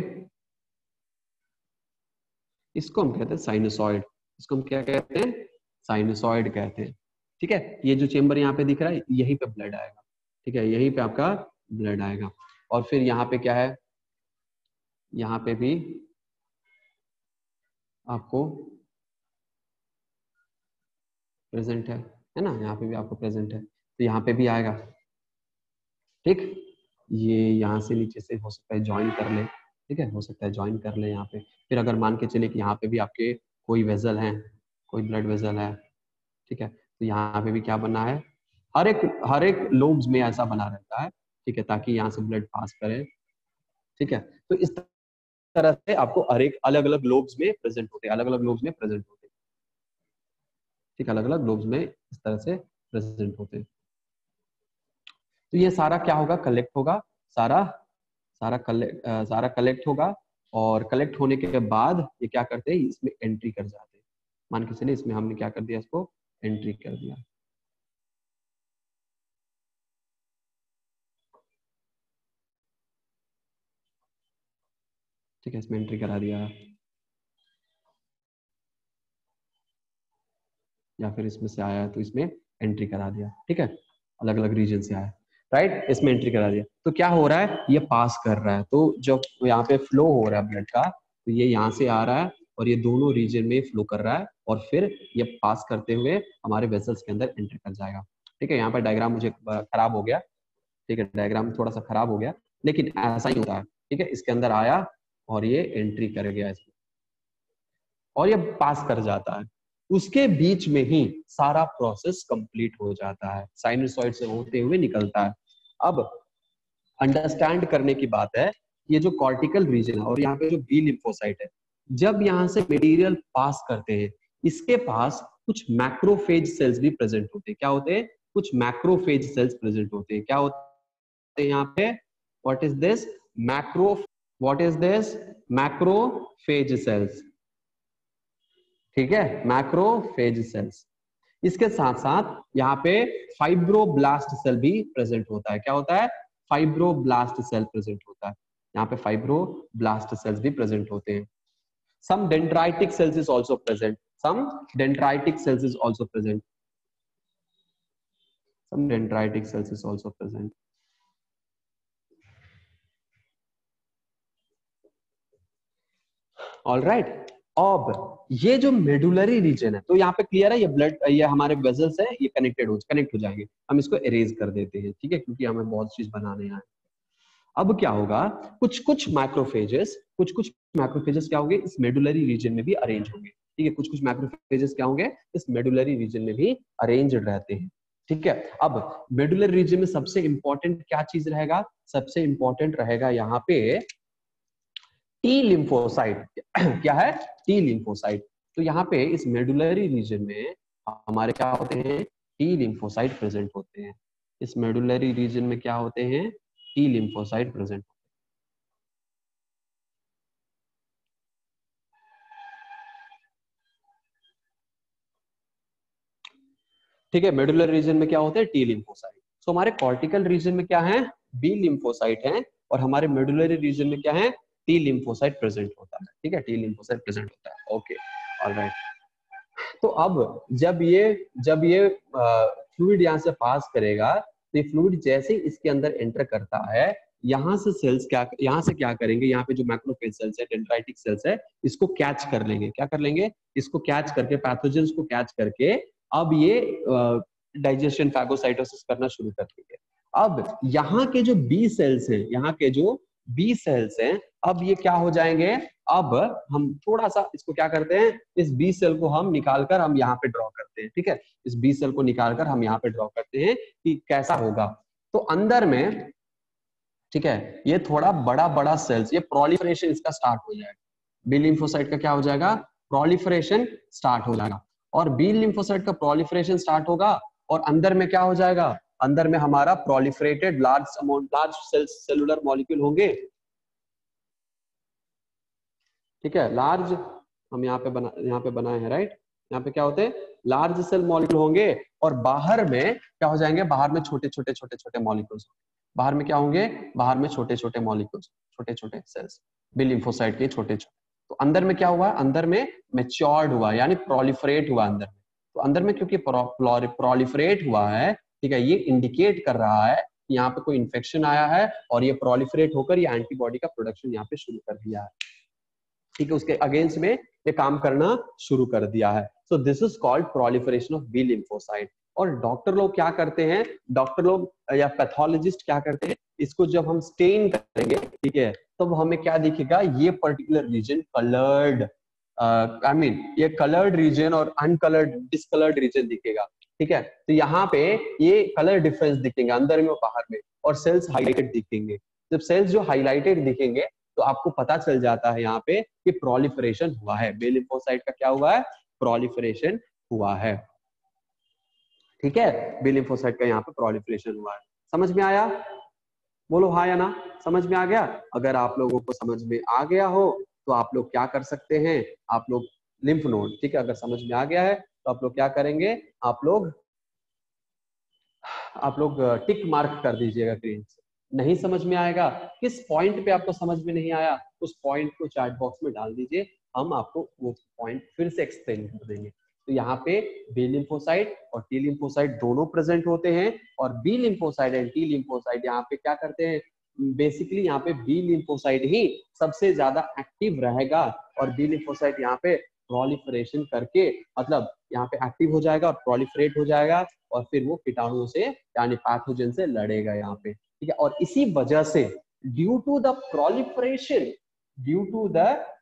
इसको हम कहते हैं साइनोसॉइड, इसको हम क्या कहते हैं, साइनोसॉइड कहते हैं। ठीक है, ये जो चेम्बर यहाँ पे दिख रहा है, यहीं पे ब्लड आएगा। ठीक है, यहीं पे आपका ब्लड आएगा। और फिर यहाँ पे क्या है, यहाँ पे भी आपको प्रेजेंट है ना, यहाँ पे भी आपको प्रेजेंट है, तो यहाँ पे भी आएगा। ठीक, ये यहाँ से नीचे से हो सकता है ज्वाइन कर ले, ठीक है, हो सकता है ज्वाइन कर ले यहाँ पे। फिर अगर मान के चले कि यहाँ पे भी आपके कोई वेजल है, कोई ब्लड वेजल है, ठीक है, तो यहाँ पे भी क्या बना है, हर एक लोब्स में ऐसा बना रहता है, ठीक है, ताकि यहाँ से ब्लड पास करे। ठीक है, तो इस तरह से आपको हर एक अलग अलग लोब्स में प्रेजेंट होते हैं, अलग अलग लोब्स में प्रेजेंट होते हैं। ठीक, अलग अलग लोब्स में इस तरह से प्रेजेंट होते हैं। तो ये सारा क्या होगा, कलेक्ट होगा, सारा सारा कलेक्ट होगा, और कलेक्ट होने के बाद ये क्या करते हैं, इसमें एंट्री कर जाते हैं। मान के चलिए इसमें हमने क्या कर दिया, इसको एंट्री कर दिया। ठीक है, इसमें एंट्री करा दिया, या फिर इसमें से आया तो इसमें एंट्री करा दिया। ठीक है, अलग अलग रीजन से आया, राइट, इसमें एंट्री करा दिया। तो क्या हो रहा है, ये पास कर रहा है, तो जब यहाँ पे फ्लो हो रहा है ब्लड का, तो ये यहाँ से आ रहा है और ये दोनों रीजन में फ्लो कर रहा है, और फिर ये पास करते हुए हमारे वेसल्स के अंदर एंटर कर जाएगा। ठीक है, यहाँ पर डायग्राम मुझे खराब हो गया, ठीक है, डायग्राम थोड़ा सा खराब हो गया, लेकिन ऐसा ही होता है। ठीक है, इसके अंदर आया और ये एंट्री कर गया इसमें, और ये पास कर जाता है, उसके बीच में ही सारा प्रोसेस कंप्लीट हो जाता है, साइनोसॉइड से होते हुए निकलता है। अब अंडरस्टैंड करने की बात है, ये जो कॉर्टिकल रीजन है और यहाँ पे जो बी लिम्फोसाइट है, जब यहाँ से मटेरियल पास करते हैं, इसके पास कुछ मैक्रोफेज सेल्स भी प्रेजेंट होते हैं। क्या होते हैं? कुछ मैक्रोफेज सेल्स प्रेजेंट होते हैं। क्या होते हैं यहाँ पे? What is this? Macro what is this? Macrophage cells. ठीक है, मैक्रोफेज सेल्स। इसके साथ साथ यहाँ पे फाइब्रोब्लास्ट सेल भी प्रेजेंट होता है। क्या होता है? फाइब्रोब्लास्ट सेल प्रेजेंट होता है। यहाँ पे फाइब्रोब्लास्ट सेल्स भी प्रेजेंट होते हैं। Some dendritic cells is also present. Some dendritic cells is also present. Some dendritic cells is also present. All right. अब ये जो मेडुलरी रीजन है, तो यहाँ पे क्लियर है, ये ब्लड, ये हमारे वेजल्स है, ये कनेक्ट हो जाएंगे। हम इसको इरेज कर देते हैं, ठीक है, क्योंकि हमें बहुत चीज बनाने हैं। अब क्या होगा? कुछ मैक्रोफेजेस क्या होंगे? इस मेडुलरी रीजन में भी अरेंज होंगे। ठीक है, कुछ मैक्रोफेजेस क्या होंगे? इस मेडुलरी रीजन में भी अरेंज रहते हैं। ठीक है, अब मेडुलरी रीजन में सबसे इंपॉर्टेंट क्या चीज रहेगा? सबसे इंपॉर्टेंट रहेगा यहाँ पे टी लिम्फोसाइट। क्या है? T lymphocyte. तो यहाँ पे इस मेडुलरी रीजन में हमारे क्या होते हैं? टी लिम्फोसाइट प्रेजेंट होते हैं। इस मेडुलरी रीजन में क्या होते हैं? T lymphocyte present. ठीक है, मेडुलर रीजन में क्या होते हैं? T lymphocyte. तो हमारे कॉर्टिकल रीजन में क्या है? बी लिम्फोसाइट है, और हमारे मेडुलरी रीजन में क्या है? टी लिम्फोसाइट प्रेजेंट होता है। ठीक है, टी लिम्फोसाइट प्रेजेंट होता है। Okay, alright. तो अब जब ये फ्लूइड यहाँ से पास करेगा, तो ये फ्लूइड जैसे ही इसके अंदर एंटर करता है, यहाँ से सेल्स यहाँ से क्या करेंगे? यहाँ पे जो मैक्रोफेज सेल्स है, डेंड्राइटिक सेल्स है, इसको कैच कर लेंगे। क्या कर लेंगे? इसको कैच करके, पैथोजेंस को कैच करके अब ये डाइजेशन, फैगोसाइटोसिस करना शुरू कर देंगे। अब यहाँ के जो बी सेल्स हैं, यहाँ के जो बी सेल्स हैं, अब ये क्या हो जाएंगे? अब हम थोड़ा सा इसको क्या करते हैं? इस बी सेल को हम निकालकर हम यहाँ पे ड्रॉ करते हैं। ठीक है, इस बी सेल को निकालकर हम यहाँ पे ड्रॉ करते हैं कि कैसा होगा। तो अंदर में, ठीक है, ये थोड़ा बड़ा बड़ा सेल्स, ये प्रोलिफरेशन इसका स्टार्ट हो जाएगा। बी लिम्फोसाइट का क्या हो जाएगा? प्रोलिफरेशन स्टार्ट हो जाएगा। और बी लिम्फोसाइट का प्रोलिफरेशन स्टार्ट होगा, और अंदर में क्या हो जाएगा? अंदर में हमारा प्रोलिफरेटेड लार्ज सेलुलर मॉलिक्यूल होंगे। ठीक है, लार्ज, हम यहाँ पे बनाए हैं, राइट। यहाँ पे क्या होते हैं? लार्ज सेल मॉलिक्यूल होंगे, और बाहर में क्या हो जाएंगे? बाहर में छोटे छोटे मॉलिक्यूल्स। बाहर में क्या होंगे? बाहर में छोटे छोटे मॉलिक्यूल्स, छोटे छोटे सेल्स, बी लिम्फोसाइट के छोटे छोटे। तो अंदर में क्या हुआ? अंदर में मैच्योर्ड हुआ, यानी प्रोलिफरेट हुआ अंदर में। तो अंदर में क्योंकि प्रोलिफरेट हुआ है, ठीक है, ये इंडिकेट कर रहा है कि यहाँ पे कोई इन्फेक्शन आया है, और ये प्रोलिफरेट होकर ये एंटीबॉडी का प्रोडक्शन यहाँ पे शुरू कर दिया है। ठीक है, उसके अगेंस्ट में ये काम करना शुरू कर दिया है। So this is called proliferation of B lymphocyte. और डॉक्टर लोग क्या करते हैं? डॉक्टर लोग या पैथोलॉजिस्ट क्या करते हैं? इसको जब हम स्टेन करेंगे, ठीक है, तब हमें क्या दिखेगा? ये पर्टिकुलर रीजन कलर्ड, ये कलर्ड रीजन और अनकलर्ड, डिसकलर्ड रीजन दिखेगा। ठीक है, तो यहाँ पे ये कलर डिफरेंस दिखेंगे अंदर में और बाहर में, और सेल्स हाईलाइटेड दिखेंगे। जब सेल्स जो हाईलाइटेड दिखेंगे, तो आपको पता चल जाता है यहाँ पे कि प्रोलिफरेशन हुआ है। बी लिम्फोसाइट का क्या हुआ है? प्रोलिफरेशन हुआ है। ठीक है, बी लिम्फोसाइट का यहाँ पे प्रोलिफरेशन हुआ है। समझ में आया? बोलो हाँ या ना। समझ में आ गया? अगर आप लोगों को समझ में आ गया हो, तो आप लोग क्या कर सकते हैं? आप लोग लिम्फ नोड, ठीक है, अगर समझ में आ गया है तो आप लोग क्या करेंगे? आप लोग टिक मार्क कर दीजिएगा ग्रीन से। नहीं समझ में आएगा, किस पॉइंट पे आपको समझ में नहीं आया, उस पॉइंट को चैट बॉक्स में डाल दीजिए, हम आपको वो पॉइंट फिर से एक्सप्लेन कर देंगे। तो यहाँ पे बी लिम्फोसाइट और टी लिम्फोसाइट दोनों प्रेजेंट होते हैं, और B lymphocyte and T lymphocyte यहाँ पे क्या करते हैं? बेसिकली यहाँ पे बी लिम्फोसाइट ही सबसे ज्यादा एक्टिव रहेगा, और बी लिम्फोसाइट यहाँ पे प्रोलिफरेशन करके, मतलब यहाँ पे एक्टिव हो जाएगा और प्रोलिफरेट हो जाएगा, और फिर वो कीटाणुओं से यानी पैथोजन से लड़ेगा यहाँ पे। ठीक है, और इसी वजह से due to the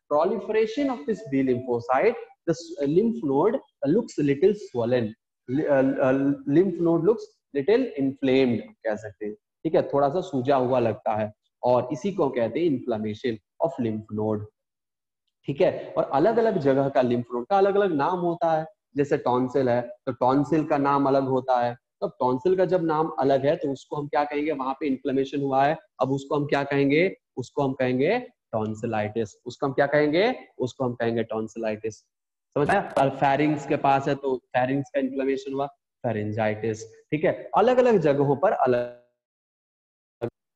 proliferation of this B lymphocyte, the lymph node looks little swollen, lymph node looks little inflamed कह सकते हैं। ठीक है, थोड़ा सा सूजा हुआ लगता है, और इसी को कहते हैं इन्फ्लेमेशन ऑफ लिम्फ नोड। ठीक है, और अलग अलग जगह का लिम्फ नोड का अलग अलग नाम होता है। जैसे टॉन्सिल है तो टॉन्सिल का नाम अलग होता है। तो टॉन्सिल का जब नाम अलग है तो उसको हम क्या कहेंगे, वहां पे इन्फ्लेमेशन हुआ है, अब उसको हम क्या कहेंगे, उसको हम कहेंगे टॉन्सिलाइटिस। उसको हम क्या कहेंगे, उसको हम कहेंगे टॉन्सिलाइटिस। समझ आया? और फेरिंग्स के पास है तो फेरिंग्स का इन्फ्लेमेशन हुआ, फेरेंजाइटिस। ठीक है, अलग अलग जगहों पर अलग।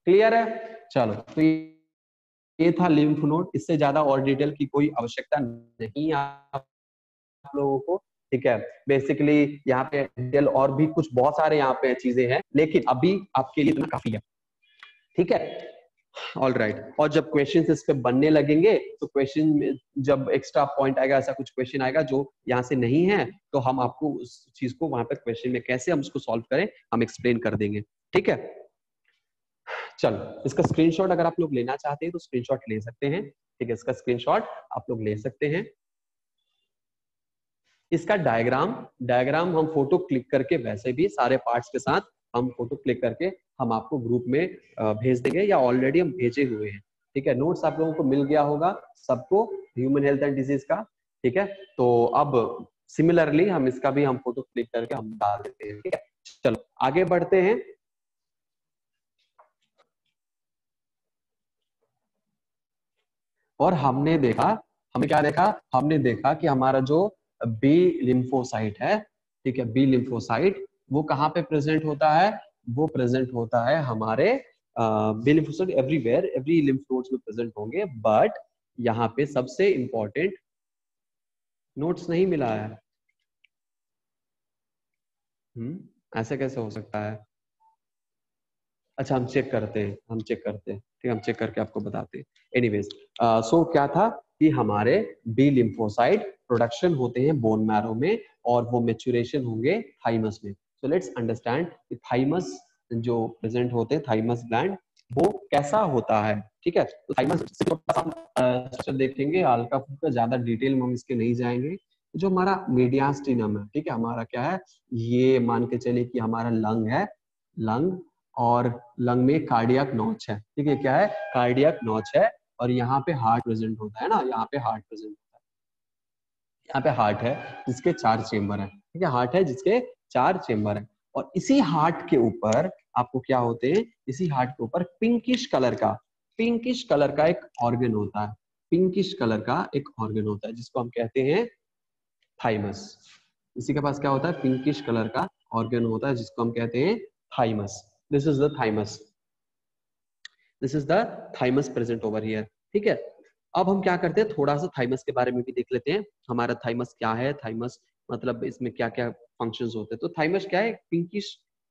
क्लियर है? चलो, तो ये था लिम्फ नोड। इससे ज्यादा और डिटेल की कोई आवश्यकता नहीं आप लोगों को। ठीक है, बेसिकली यहाँ पे डिटेल और भी कुछ बहुत सारे यहाँ पे चीजें हैं, लेकिन अभी आपके लिए इतना काफी है। ठीक है, ऑल राइट। और जब क्वेश्चन इस पे बनने लगेंगे तो क्वेश्चन में जब एक्स्ट्रा पॉइंट आएगा, ऐसा कुछ क्वेश्चन आएगा जो यहाँ से नहीं है, तो हम आपको उस चीज को वहां पर क्वेश्चन में कैसे हम उसको सॉल्व करें हम एक्सप्लेन कर देंगे। ठीक है, चलो इसका स्क्रीनशॉट अगर आप लोग लेना चाहते हैं तो स्क्रीनशॉट ले सकते हैं। ठीक है, इसका स्क्रीनशॉट आप लोग ले सकते हैं। इसका डायग्राम हम फोटो क्लिक करके, वैसे भी सारे पार्ट्स के साथ हम फोटो क्लिक करके हम आपको ग्रुप में भेज देंगे, या ऑलरेडी हम भेजे हुए हैं। ठीक है, नोट्स आप लोगों को मिल गया होगा सबको, ह्यूमन हेल्थ एंड डिजीज का। ठीक है, तो अब सिमिलरली हम इसका भी हम फोटो क्लिक करके हम डाल देते हैं। ठीक है, चलो आगे बढ़ते हैं। और हमने क्या देखा, हमने देखा कि हमारा जो बी लिम्फोसाइट है, ठीक है, बी लिम्फोसाइट वो कहाँ पे प्रेजेंट होता है, वो प्रेजेंट होता है हमारे B lymphocyte everywhere, every lymph nodes में प्रेजेंट होंगे, बट यहाँ पे सबसे इंपॉर्टेंट नोट्स नहीं मिला है। ऐसे कैसे हो सकता है? अच्छा, हम चेक करते हैं, ठीक है, हम चेक करके आपको बताते हैं। एनीवेज, सो क्या था कि हमारे बी लिम्फोसाइट प्रोडक्शन होते हैं बोन मैरो में, और वो मेचुरेशन होंगे थाइमस में। सो लेट्स अंडरस्टैंड कि थाइमस जो प्रेजेंट होते हैं, थाइमस ग्लैंड वो कैसा होता है। ठीक है, तो थाइमस स्ट्रक्चर देखेंगे हल्का फुल्का, ज्यादा डिटेल में हम इसके नहीं जाएंगे। जो हमारा मीडियास्टिनम है, ठीक है, हमारा क्या है, ये मान के चलिए कि हमारा लंग है, लंग, और लंग में कार्डियक नॉच है। ठीक है, क्या है, कार्डियक नॉच है, और यहाँ पे हार्ट प्रेजेंट होता है ना, यहाँ पे हार्ट प्रेजेंट होता है, यहाँ पे हार्ट है जिसके 4 चेम्बर है। ठीक है, हार्ट है जिसके 4 चेम्बर है, और इसी हार्ट के ऊपर आपको क्या होते हैं, इसी हार्ट के ऊपर पिंकिश कलर का एक ऑर्गन होता है, पिंकिश कलर का एक ऑर्गन होता है जिसको हम कहते हैं थाइमस। इसी के पास क्या होता है, पिंकिश कलर का ऑर्गन होता है जिसको हम कहते हैं thymus. This is the thymus, this is the thymus present over here. ठीक है, अब हम क्या करते हैं, थोड़ा सा थाइमस के बारे में भी देख लेते हैं। हमारा थाइमस क्या है, थाइमस मतलब इसमें क्या क्या फंक्शंस होते हैं। तो थाइमस क्या है,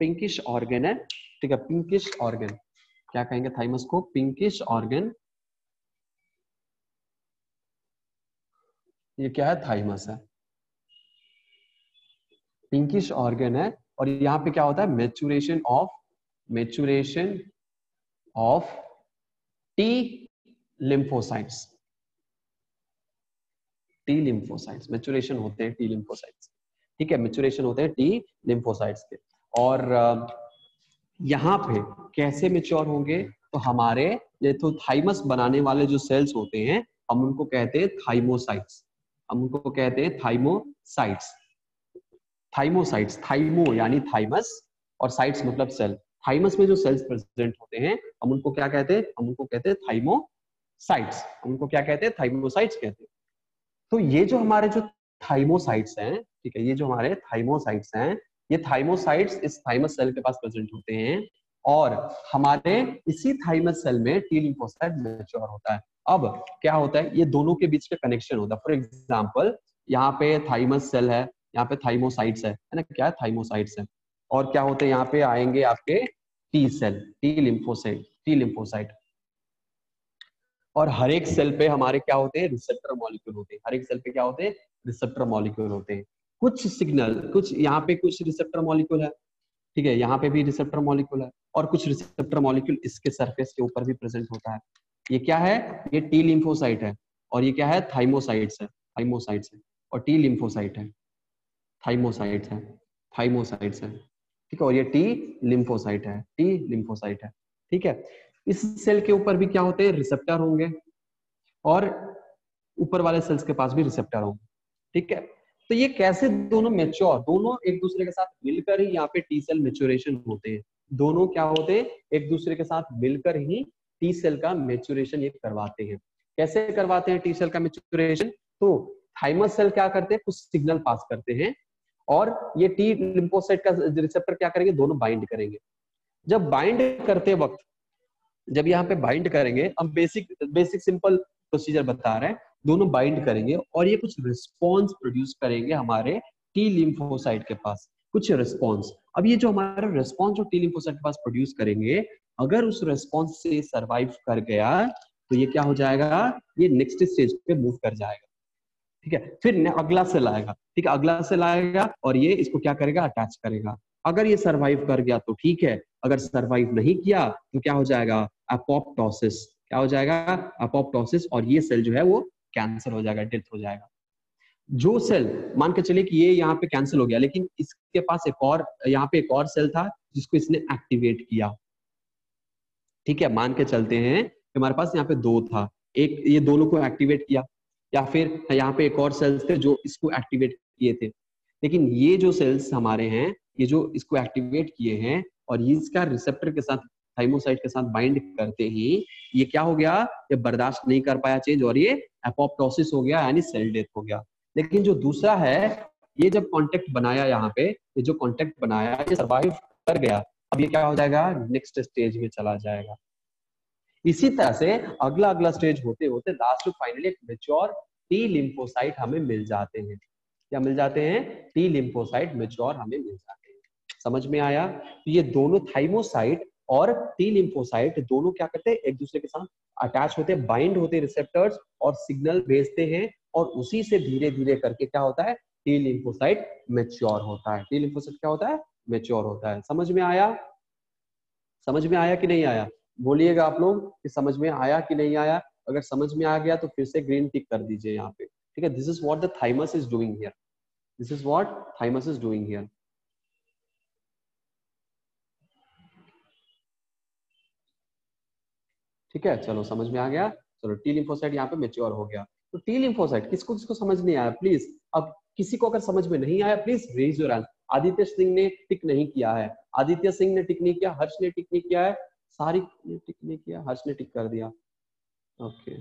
पिंकिश ऑर्गन है। ठीक है, पिंकिश ऑर्गन, क्या कहेंगे थाइमस को, पिंकिश ऑर्गन। ये क्या है, थाइमस है, पिंकिश ऑर्गन है। और यहाँ पे क्या होता है, maturation of T lymphocytes, T lymphocytes maturation होते हैं, टी लिम्फोसाइट्स। ठीक है, मेचुरेशन होते हैं टी लिम्फोसाइट्स के। और यहाँ पे कैसे मेच्योर होंगे, तो हमारे ये तो थाइमस बनाने वाले जो सेल्स होते हैं, हम उनको कहते हैं थाइमोसाइट्स, हम उनको कहते हैं थाइमोसाइट्स। थाइमोसाइट्स, थाइमो यानी थाइमस, और साइट्स मतलब सेल। थाइमस में जो सेल्स प्रेजेंट होते हैं हम उनको क्या कहते हैं, हम उनको कहते हैं थाइमोसाइट्स, हम उनको क्या कहते हैं, थाइमोसाइट्स कहते हैं। तो ये जो हमारे जो थाइमोसाइट्स हैं, ठीक है, ये जो हमारे थाइमोसाइट्स हैं, ये थाइमोसाइट्स इस थाइमस सेल के पास प्रेजेंट होते हैं, और हमारे इसी थाइमस सेल में टी लिम्फोसाइट मैच्योर होता है। अब क्या होता है, ये दोनों के बीच का कनेक्शन होता है। फॉर एग्जांपल यहाँ पे थाइमस सेल है, यहाँ पे थाइमोसाइट्स है ना, क्या है, थाइमोसाइट्स है। और क्या होते हैं, यहाँ पे आएंगे आपके टी सेल, टी लिम्फोसाइट। और हर एक सेल पे हमारे क्या होते हैं, रिसेप्टर मॉलिक्यूल होते हैं, हर एक सेल पे क्या होते हैं, रिसेप्टर मॉलिक्यूल होते हैं। कुछ सिग्नल, कुछ यहाँ पे कुछ रिसेप्टर मॉलिक्यूल है, ठीक है, यहाँ पे भी रिसेप्टर मॉलिक्यूल है, और कुछ रिसेप्टर मॉलिक्यूल इसके सरफेस के ऊपर भी प्रेजेंट होता है। ये क्या है, ये टी लिम्फोसाइट है, और ये क्या है, थाइमोसाइट्स है, थाइमोसाइट्स है, और टी लिम्फोसाइट है, थाइमोसाइट्स है, थाइमोसाइट्स है। ठीक है, और ये टी लिम्फोसाइट है, टी लिम्फोसाइट है। ठीक है, इस सेल के ऊपर भी क्या होते हैं, रिसेप्टर होंगे, और ऊपर वाले सेल्स के पास भी रिसेप्टर होंगे। ठीक है, तो ये कैसे दोनों मेच्योर, दोनों एक दूसरे के साथ मिलकर ही यहाँ पे टी सेल मेच्योरेशन होते हैं। दोनों क्या होते हैं, एक दूसरे के साथ मिलकर ही टी सेल का मेच्योरेशन ये करवाते हैं। कैसे करवाते हैं टी सेल का मेच्योरेशन? तो थाइमस सेल क्या करते हैं, कुछ सिग्नल पास करते हैं और ये टी लिम्फोसाइट का रिसेप्टर क्या करेंगे, दोनों बाइंड करेंगे। जब बाइंड करते वक्त, जब यहाँ पे बाइंड करेंगे, हम बेसिक सिंपल प्रोसीजर बता रहे हैं, दोनों बाइंड करेंगे और ये कुछ रिस्पॉन्स प्रोड्यूस करेंगे हमारे टी लिम्फोसाइट के पास, कुछ रिस्पॉन्स। अब ये जो हमारा रिस्पॉन्स जो टी लिम्फोसाइट के पास प्रोड्यूस करेंगे, अगर उस रिस्पॉन्स से सरवाइव कर गया तो ये क्या हो जाएगा, ये नेक्स्ट स्टेज पे मूव कर जाएगा। ठीक है, फिर अगला सेल आएगा, ठीक है, अगला सेल आएगा और ये इसको क्या करेगा, अटैच करेगा। अगर ये सरवाइव कर गया तो ठीक है, अगर सरवाइव नहीं किया तो क्या हो जाएगा, अपोप्टोसिस। क्या हो जाएगा, अपोप्टोसिस, और ये सेल जो है वो कैंसर हो जाएगा, डेथ हो जाएगा। जो सेल, मान के चलिए कि ये यहाँ पे कैंसिल हो गया, लेकिन इसके पास एक और, यहाँ पे एक और सेल था जिसको इसने एक्टिवेट किया। ठीक है, मान के चलते हैं कि हमारे पास यहाँ पे दो था, एक ये दोनों को एक्टिवेट किया, या फिर यहाँ पे एक और सेल्स थे जो इसको एक्टिवेट किए थे। लेकिन ये जो सेल्स हमारे हैं, ये जो इसको एक्टिवेट किए हैं और ये इसका रिसेप्टर के साथ, थाइमोसाइट के साथ बाइंड करते ही ये क्या हो गया, ये बर्दाश्त नहीं कर पाया चेंज और ये एपोप्टोसिस हो गया, यानी सेल डेथ हो गया। लेकिन जो दूसरा है, ये जब कॉन्टेक्ट बनाया यहाँ पे, ये जो कॉन्टेक्ट बनाया ये सर्वाइव कर गया, अब ये क्या हो जाएगा, नेक्स्ट स्टेज में चला जाएगा। इसी तरह से अगला अगला स्टेज होते होते लास्ट में फाइनली एक मैच्योर टी लिम्फोसाइट हमें मिल जाते हैं। क्या मिल जाते हैं, टी लिम्फोसाइट मैच्योर हमें मिल जाते हैं। समझ में आया? तो ये दोनों थाइमोसाइट और टी लिम्फोसाइट दोनों क्या करते हैं, एक दूसरे के साथ अटैच होते हैं, बाइंड होते हैं रिसेप्टर्स और सिग्नल भेजते हैं, और उसी से धीरे धीरे करके क्या होता है, टी लिम्फोसाइट मैच्योर होता है। टी लिम्फोसाइट क्या होता है, मैच्योर होता है। समझ में आया? समझ में आया कि नहीं आया? बोलिएगा आप लोग कि समझ में आया कि नहीं आया। अगर समझ में आ गया तो फिर से ग्रीन टिक कर दीजिए यहाँ पे। ठीक है, this is what the thymus is doing here, this is what thymus is doing here. ठीक है, चलो समझ में आ गया। चलो टी लिम्फोसाइट यहाँ पे मैच्योर हो गया। तो टी लिम्फोसाइट किसको किसको समझ नहीं आया प्लीज? अब किसी को अगर समझ में नहीं आया please raise your hand. Aditya Singh ने टिक नहीं किया है, आदित्य सिंह ने टिक नहीं किया, हर्ष ने टिक नहीं किया है, सारिक ने टिक नहीं किया, हर्ष ने टिक कर दिया। ओके,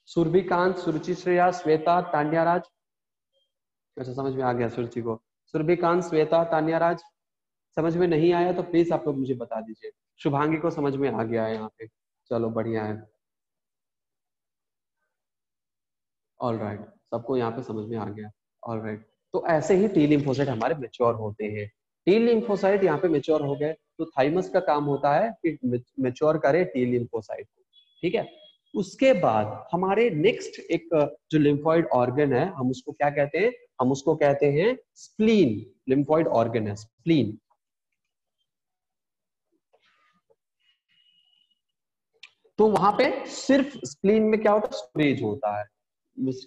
सुरभिकांत, सुरुचि, श्रेया, श्वेता, तान्याराज। अच्छा, समझ में आ गया सुरुचि को। सुरभिकांत, श्वेता, तान्याराज। समझ में नहीं आया तो प्लीज आप लोग मुझे बता दीजिए। शुभांगी को समझ में आ गया है यहाँ पे, चलो बढ़िया है। ऑल राइट, सबको यहाँ पे समझ में आ गया। ऑल राइट, तो ऐसे ही टी लिम्फोसाइट हमारे मेच्योर होते हैं। टी लिम्फोसाइट यहाँ पे मेच्योर हो गए तो थाइमस का काम होता है कि मेच्योर करे टी लिम्फोसाइट को। ठीक है, उसके बाद हमारे नेक्स्ट एक जो लिम्फोइड ऑर्गन है, हम उसको क्या कहते हैं, हम उसको कहते हैं स्प्लीन। लिम्फोइड ऑर्गन है स्प्लीन। तो वहां पे सिर्फ स्प्लीन में क्या होता है, स्टोरेज होता है।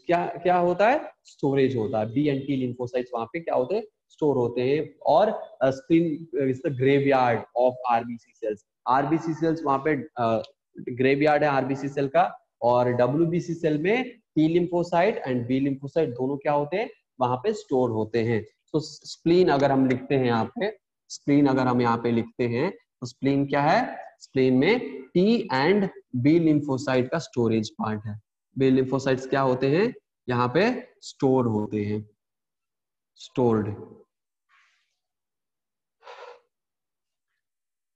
क्या क्या होता है, स्टोरेज होता है। बी एंड टी लिम्फोसाइट्स वहां पे क्या होते हैं, स्टोर होते हैं। और spleen is the graveyard of RBC cells. RBC cells वहां पे ग्रेवयार्ड है आरबीसी सेल का। और डब्ल्यूबीसी सेल में T lymphocyte and B lymphocyte दोनों क्या होते हैं, वहां पे स्टोर होते हैं। तो स्प्लीन अगर हम लिखते हैं यहाँ पे, स्प्लीन अगर हम यहाँ पे लिखते हैं तो स्प्लीन क्या है, स्प्लीन में टी एंड बी लिम्फोसाइट का स्टोरेज पार्ट है। बी लिम्फोसाइट्स क्या होते हैं, यहाँ पे स्टोर होते हैं, स्टोर्ड।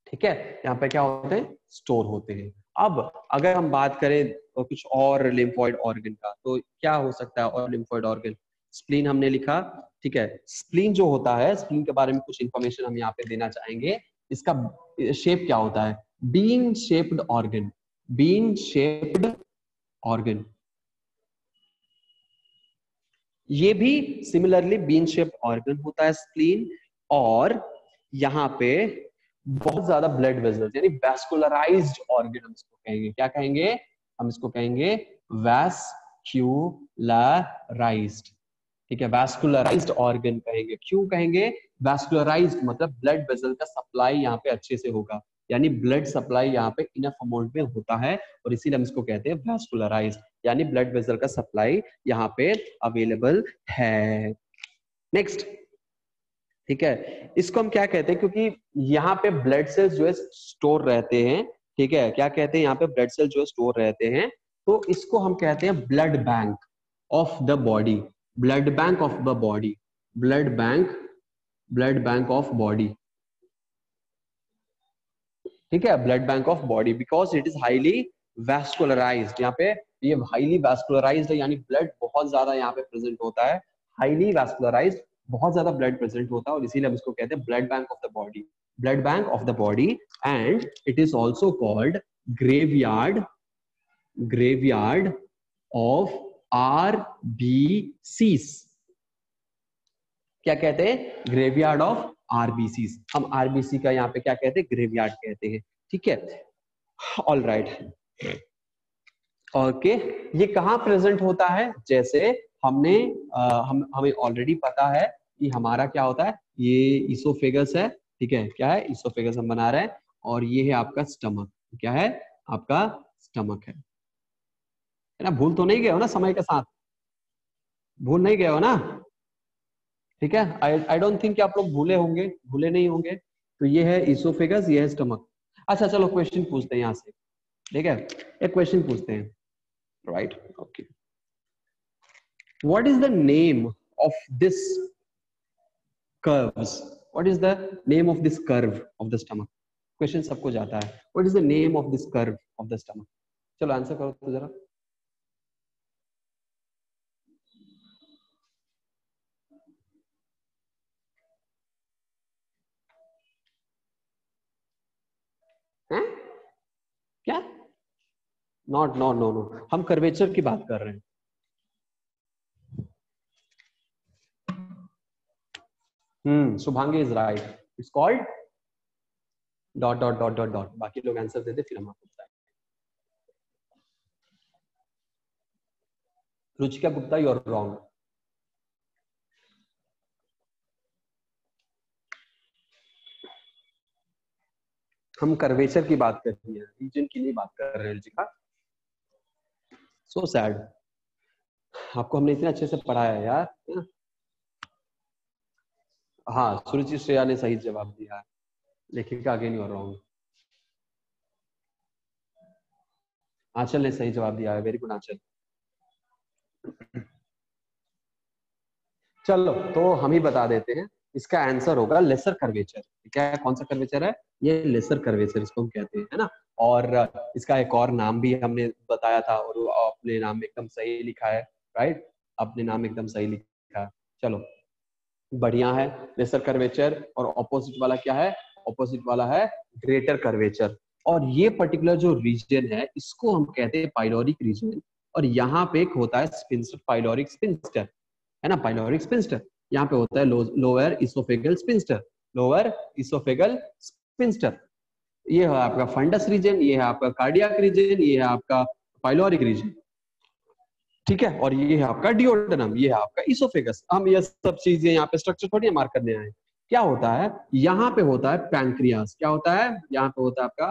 ठीक है, यहाँ पे क्या होते हैं, स्टोर होते हैं। अब अगर हम बात करें तो कुछ और लिम्फोइड ऑर्गन का, तो क्या हो सकता है और लिम्फोइड ऑर्गन? स्प्लीन हमने लिखा। ठीक है, स्प्लीन जो होता है, स्प्लीन के बारे में कुछ इंफॉर्मेशन हम यहाँ पे देना चाहेंगे। इसका शेप क्या होता है, bean shaped organ. Bean shaped organ, ये भी सिमिलरली बीन शेप्ड ऑर्गन होता है स्प्लीन। और यहाँ पे बहुत ज्यादा ब्लड वेसल्स, यानी वैस्कुलराइज्ड ऑर्गन हम इसको कहेंगे। क्या कहेंगे, हम इसको कहेंगे वैस्कुलराइज्ड। ठीक है, वैस्कुलराइज्ड ऑर्गन कहेंगे। क्यों कहेंगे वैस्कुलराइज्ड, मतलब ब्लड वेसल का सप्लाई यहाँ पे अच्छे से होगा, यानी ब्लड सप्लाई यहाँ पे इनफ अमाउंट में होता है, और इसीलिए हम इसको कहते हैं वैस्कुलराइज्ड, यानी ब्लड वेसल का सप्लाई यहाँ पे अवेलेबल है। नेक्स्ट, ठीक है, इसको हम क्या कहते हैं, क्योंकि यहाँ पे ब्लड सेल्स जो है स्टोर रहते हैं, ठीक है, क्या कहते हैं यहाँ पे ब्लड सेल जो है स्टोर रहते हैं, तो इसको हम कहते हैं blood bank of the body, blood bank of the body, blood bank, blood bank of body, ठीक है, blood bank of body, because it is highly vascularised, यहाँ पे ये हाईली वैस्कुलराइज्ड है, यानी ब्लड बहुत ज्यादा यहाँ पे प्रेजेंट होता है, हाईली वैस्कुलराइज्ड, बहुत ज्यादा ब्लड प्रेजेंट होता है, और इसीलिए हम इसको कहते हैं blood bank of the body, blood bank of the body, and it is also called graveyard, graveyard of RBCs, क्या कहते हैं, ग्रेवयार्ड ऑफ आरबीसीस, हम आरबीसी का यहाँ पे क्या कहते हैं, ग्रेवयार्ड कहते हैं, ठीक है, ऑल राइट, ओके, ये कहाँ प्रेजेंट होता है, जैसे हमने हमें ऑलरेडी पता है कि हमारा क्या होता है, ये इसोफेगस है, ठीक है, क्या है, इसोफेगस हम बना रहे हैं, और ये है आपका स्टमक, क्या है, आपका स्टमक है ना, भूल तो नहीं गए हो ना, समय के साथ भूल नहीं गए हो ना, ठीक है, आई डोंट थिंक आप लोग भूले होंगे, भूले नहीं होंगे, तो ये है इसोफेगस, ये है स्टमक। अच्छा चलो क्वेश्चन पूछते हैं यहाँ से, ठीक है, एक क्वेश्चन पूछते हैं, right, okay, what is the name of this curves, what is the name of this curve of the stomach, question सबको जाता है, what is the name of this curve of the stomach, चलो answer करो तो जरा, हैं क्या, not, no no no, हम कर्वेचर की बात कर रहे हैं, Shubhangi is right, it's called dot dot dot dot dot, बाकी लोग आंसर देते फिर हम आपको बताएं, Ruchika Gupta you are wrong, हम कर्वेचर की बात कर रही है, रीजन की नहीं बात कर रहे हैं रुचिका, सो सैड, आपको हमने इतने अच्छे से पढ़ाया है यार, हाँ सुरुचि श्रेया ने सही जवाब दिया है, लेखिका अगेन यू आर रॉन्ग, आंचल ने सही जवाब दिया है, वेरी गुड आंचल, चलो तो हम ही बता देते हैं, इसका आंसर होगा लेसर कर्वेचर, क्या है, कौन सा कर्वेचर है, ये लेसर कर्वेचर इसको हम कहते हैं, है ना, और इसका एक और नाम भी हमने बताया था, और अपने नाम में एकदम सही लिखा है, राइट, अपने नाम एकदम सही लिखा है, चलो बढ़िया है, लेसर कर्वेचर, और ऑपोजिट वाला क्या है, ऑपोजिट वाला है ग्रेटर कर्वेचर, और ये पर्टिकुलर जो रीजन है इसको हम कहते हैं पाइलोरिक रीजन, और यहाँ पे एक होता है स्पिंस्टर, पाइलोरिक स्पिंस्टर, है ना, पाइलोरिक स्पिंस्टर, यहाँ पे होता है lower oesophageal sphincter, lower oesophageal sphincter, ये है आपका फंडस रीजन, ये है आपका कार्डियक रीजन, ये है आपका पाइलोरिक रीजन, ठीक है, और ये है आपका डिओडेनम, ये है आपका इसोफेगस, हम ये सब चीजें यहाँ पे स्ट्रक्चर थोड़ी मार्क करने आए, क्या होता है यहाँ पे होता है पैंक्रियास, क्या होता है यहाँ पे होता है आपका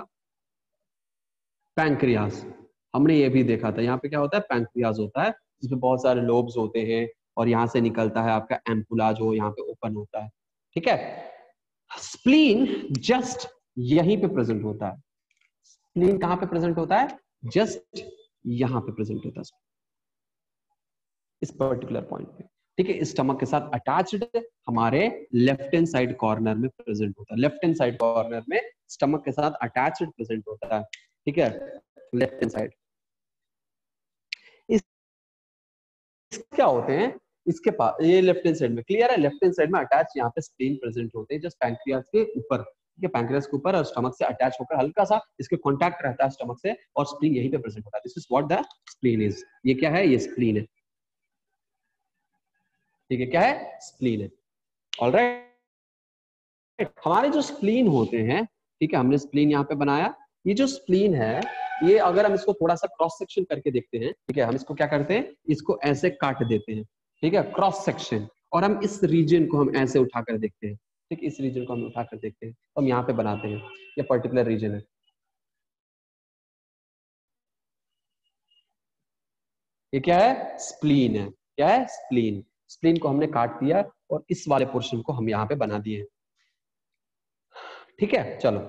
पैंक्रियास, हमने ये भी देखा था, यहाँ पे क्या होता है पैंक्रियास होता है, जिसमें बहुत सारे लोब्स होते हैं, और यहाँ से निकलता है आपका एम्पुला जो यहाँ पे ओपन होता है, ठीक है, स्प्लीन जस्ट यहीं पे प्रेजेंट होता है, स्प्लीन कहाँ पे प्रेजेंट होता है, जस्ट यहाँ पे प्रेजेंट होता है, इस पर्टिकुलर पॉइंट पे, ठीक है, स्टमक के साथ अटैच्ड हमारे लेफ्ट हैंड साइड कॉर्नर में प्रेजेंट होता है, लेफ्ट हैंड साइड कॉर्नर में स्टमक के साथ अटैच्ड प्रेजेंट होता है, ठीक है, लेफ्ट हैंड साइड, इस क्या होते हैं इसके पास, ये लेफ्ट हैंड साइड में क्लियर है, लेफ्ट हैंड साइड में अटैच यहाँ पे स्प्लीन प्रेजेंट होते हैं, जस्ट पैंक्रियास के ऊपर, ठीक है, पैंक्रियास के ऊपर और स्टमक से अटैच होकर हल्का सा इसके कांटेक्ट रहता है स्टमक से, और स्प्लीन यहीं पे प्रेजेंट होता है, this is what the spleen is, ये क्या है, ये स्प्लीन है, ठीक है, क्या है, स्प्लीन है, ऑलराइट, हमारे जो स्प्लीन होते हैं, ठीक है, हमने स्प्लीन यहाँ पे बनाया, ये जो स्प्लीन है, ये अगर हम इसको थोड़ा सा क्रॉस सेक्शन करके देखते हैं, ठीक है, हम इसको क्या करते हैं, इसको ऐसे काट देते हैं, ठीक है, क्रॉस सेक्शन, और हम इस रीजन को हम ऐसे उठाकर देखते हैं, ठीक, इस रीजन को हम उठाकर देखते हैं, तो हम यहाँ पे बनाते हैं, ये पर्टिकुलर रीजन है, ये क्या है, स्प्लीन है, क्या है, स्प्लीन, स्प्लीन को हमने काट दिया, और इस वाले पोर्शन को हम यहाँ पे बना दिए। ठीक है, चलो।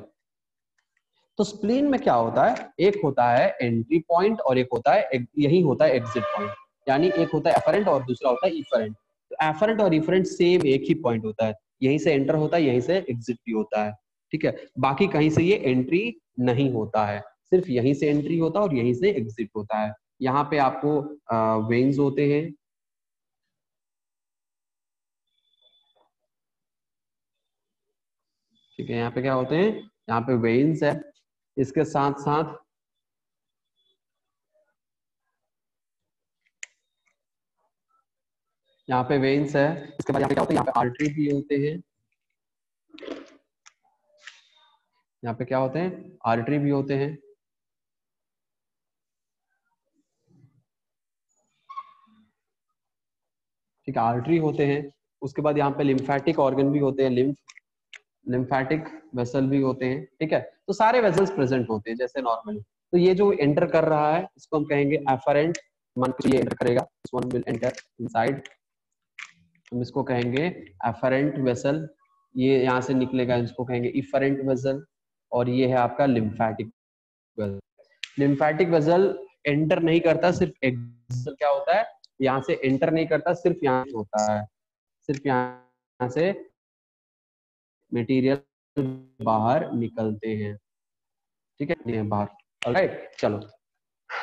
तो स्प्लीन में क्या होता है, एक होता है एंट्री पॉइंट और एक होता है, यही होता है एग्जिट पॉइंट। यानी एक होता है एफरेंट और दूसरा होता है इफरेंट। तो एफरेंट और इफरेंट सेम एक ही पॉइंट होता है, यहीं से एंटर होता है, यहीं से एग्जिट भी होता है। ठीक है, बाकी कहीं से ये एंट्री नहीं होता है, सिर्फ यहीं से एंट्री होता है और यहीं से एग्जिट होता है। यहाँ पे आपको वेन्स होते हैं। ठीक है, यहाँ पे क्या होते हैं, यहाँ पे वेन्स है, इसके साथ साथ यहाँ पे वेन्स है, इसके बाद यहाँ पे क्या होता है, यहाँ पे आर्टरी भी होते हैं। यहाँ पे क्या होते हैं, आर्टरी भी होते हैं। ठीक है, आर्टरी होते हैं। उसके बाद यहाँ पे लिम्फेटिक ऑर्गन भी होते हैं, लिम्फेटिक वेसल भी होते हैं। ठीक है, तो सारे वेसल्स प्रेजेंट होते हैं जैसे नॉर्मली। तो ये जो एंटर कर रहा है इसको हम कहेंगे एफरेंट, मान के ये एंटर करेगा, this one will enter inside, हम इसको कहेंगे एफरेंट वेसल। ये यहाँ से निकलेगा, इसको कहेंगे इफरेंट वेसल। और ये है आपका lymphatic vessel. Lymphatic vessel enter नहीं करता, सिर्फ एक्सल क्या होता है, यहाँ से एंटर नहीं करता, सिर्फ यहाँ से होता है, सिर्फ यहाँ से मटेरियल बाहर निकलते हैं। ठीक है, बाहर। ऑलराइट, चलो।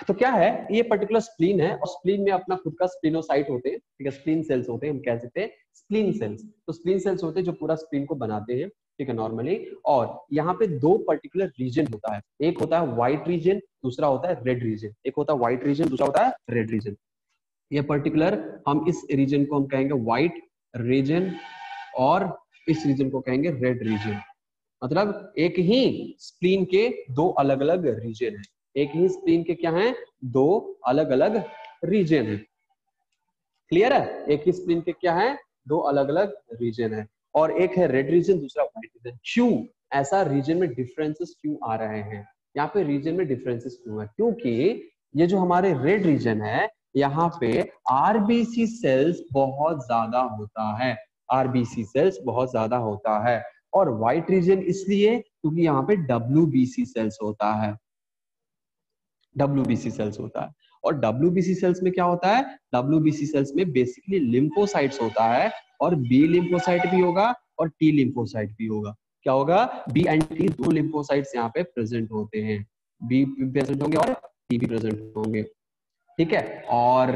तो क्या है, ये पर्टिकुलर स्प्लीन है और स्प्लीन में अपना खुद का स्प्लीनोसाइट होते हैं। ठीक है, स्प्लीन सेल्स होते हैं, हम कह सकते हैं स्प्लीन सेल्स। तो स्प्लीन सेल्स होते हैं जो पूरा स्प्लीन को बनाते हैं। ठीक है, नॉर्मली। और यहाँ पे दो पर्टिकुलर रीजन होता है, एक होता है व्हाइट रीजन, दूसरा होता है रेड रीजन। एक होता है व्हाइट रीजन, दूसरा होता है रेड रीजन। ये पर्टिकुलर हम इस रीजन को हम कहेंगे व्हाइट रीजन और इस रीजन को कहेंगे रेड रीजन। मतलब एक ही स्प्लीन के दो अलग अलग रीजन है, एक ही स्प्लीन के क्या हैं, दो अलग अलग रीजन है। क्लियर है, एक ही स्प्लीन के क्या है, दो अलग अलग रीजन है। और एक है रेड रीजन, दूसरा व्हाइट रीजन। क्यों ऐसा रीजन में डिफरेंसेस क्यों आ रहे हैं, यहाँ पे रीजन में डिफरेंसेस क्यों है, क्योंकि ये जो हमारे रेड रीजन है यहाँ पे आरबीसी सेल्स बहुत ज्यादा होता है, आरबीसी सेल्स बहुत ज्यादा होता है। और व्हाइट रीजन इसलिए क्योंकि यहाँ पे डब्ल्यूबीसी सेल्स होता है, डब्ल्यूबीसी सेल्स होता है। और डब्ल्यूबीसी सेल्स में क्या होता है, डब्ल्यूबीसी सेल्स में बेसिकली लिम्फोसाइट्स होता है, और बी लिम्फोसाइट भी होगा और टी लिम्फोसाइट भी होगा। क्या होगा, बी एंड टी दो लिम्फोसाइट्स यहाँ पे प्रेजेंट होते हैं, बी भी प्रेजेंट होंगे और टी भी प्रेजेंट होंगे। ठीक है, और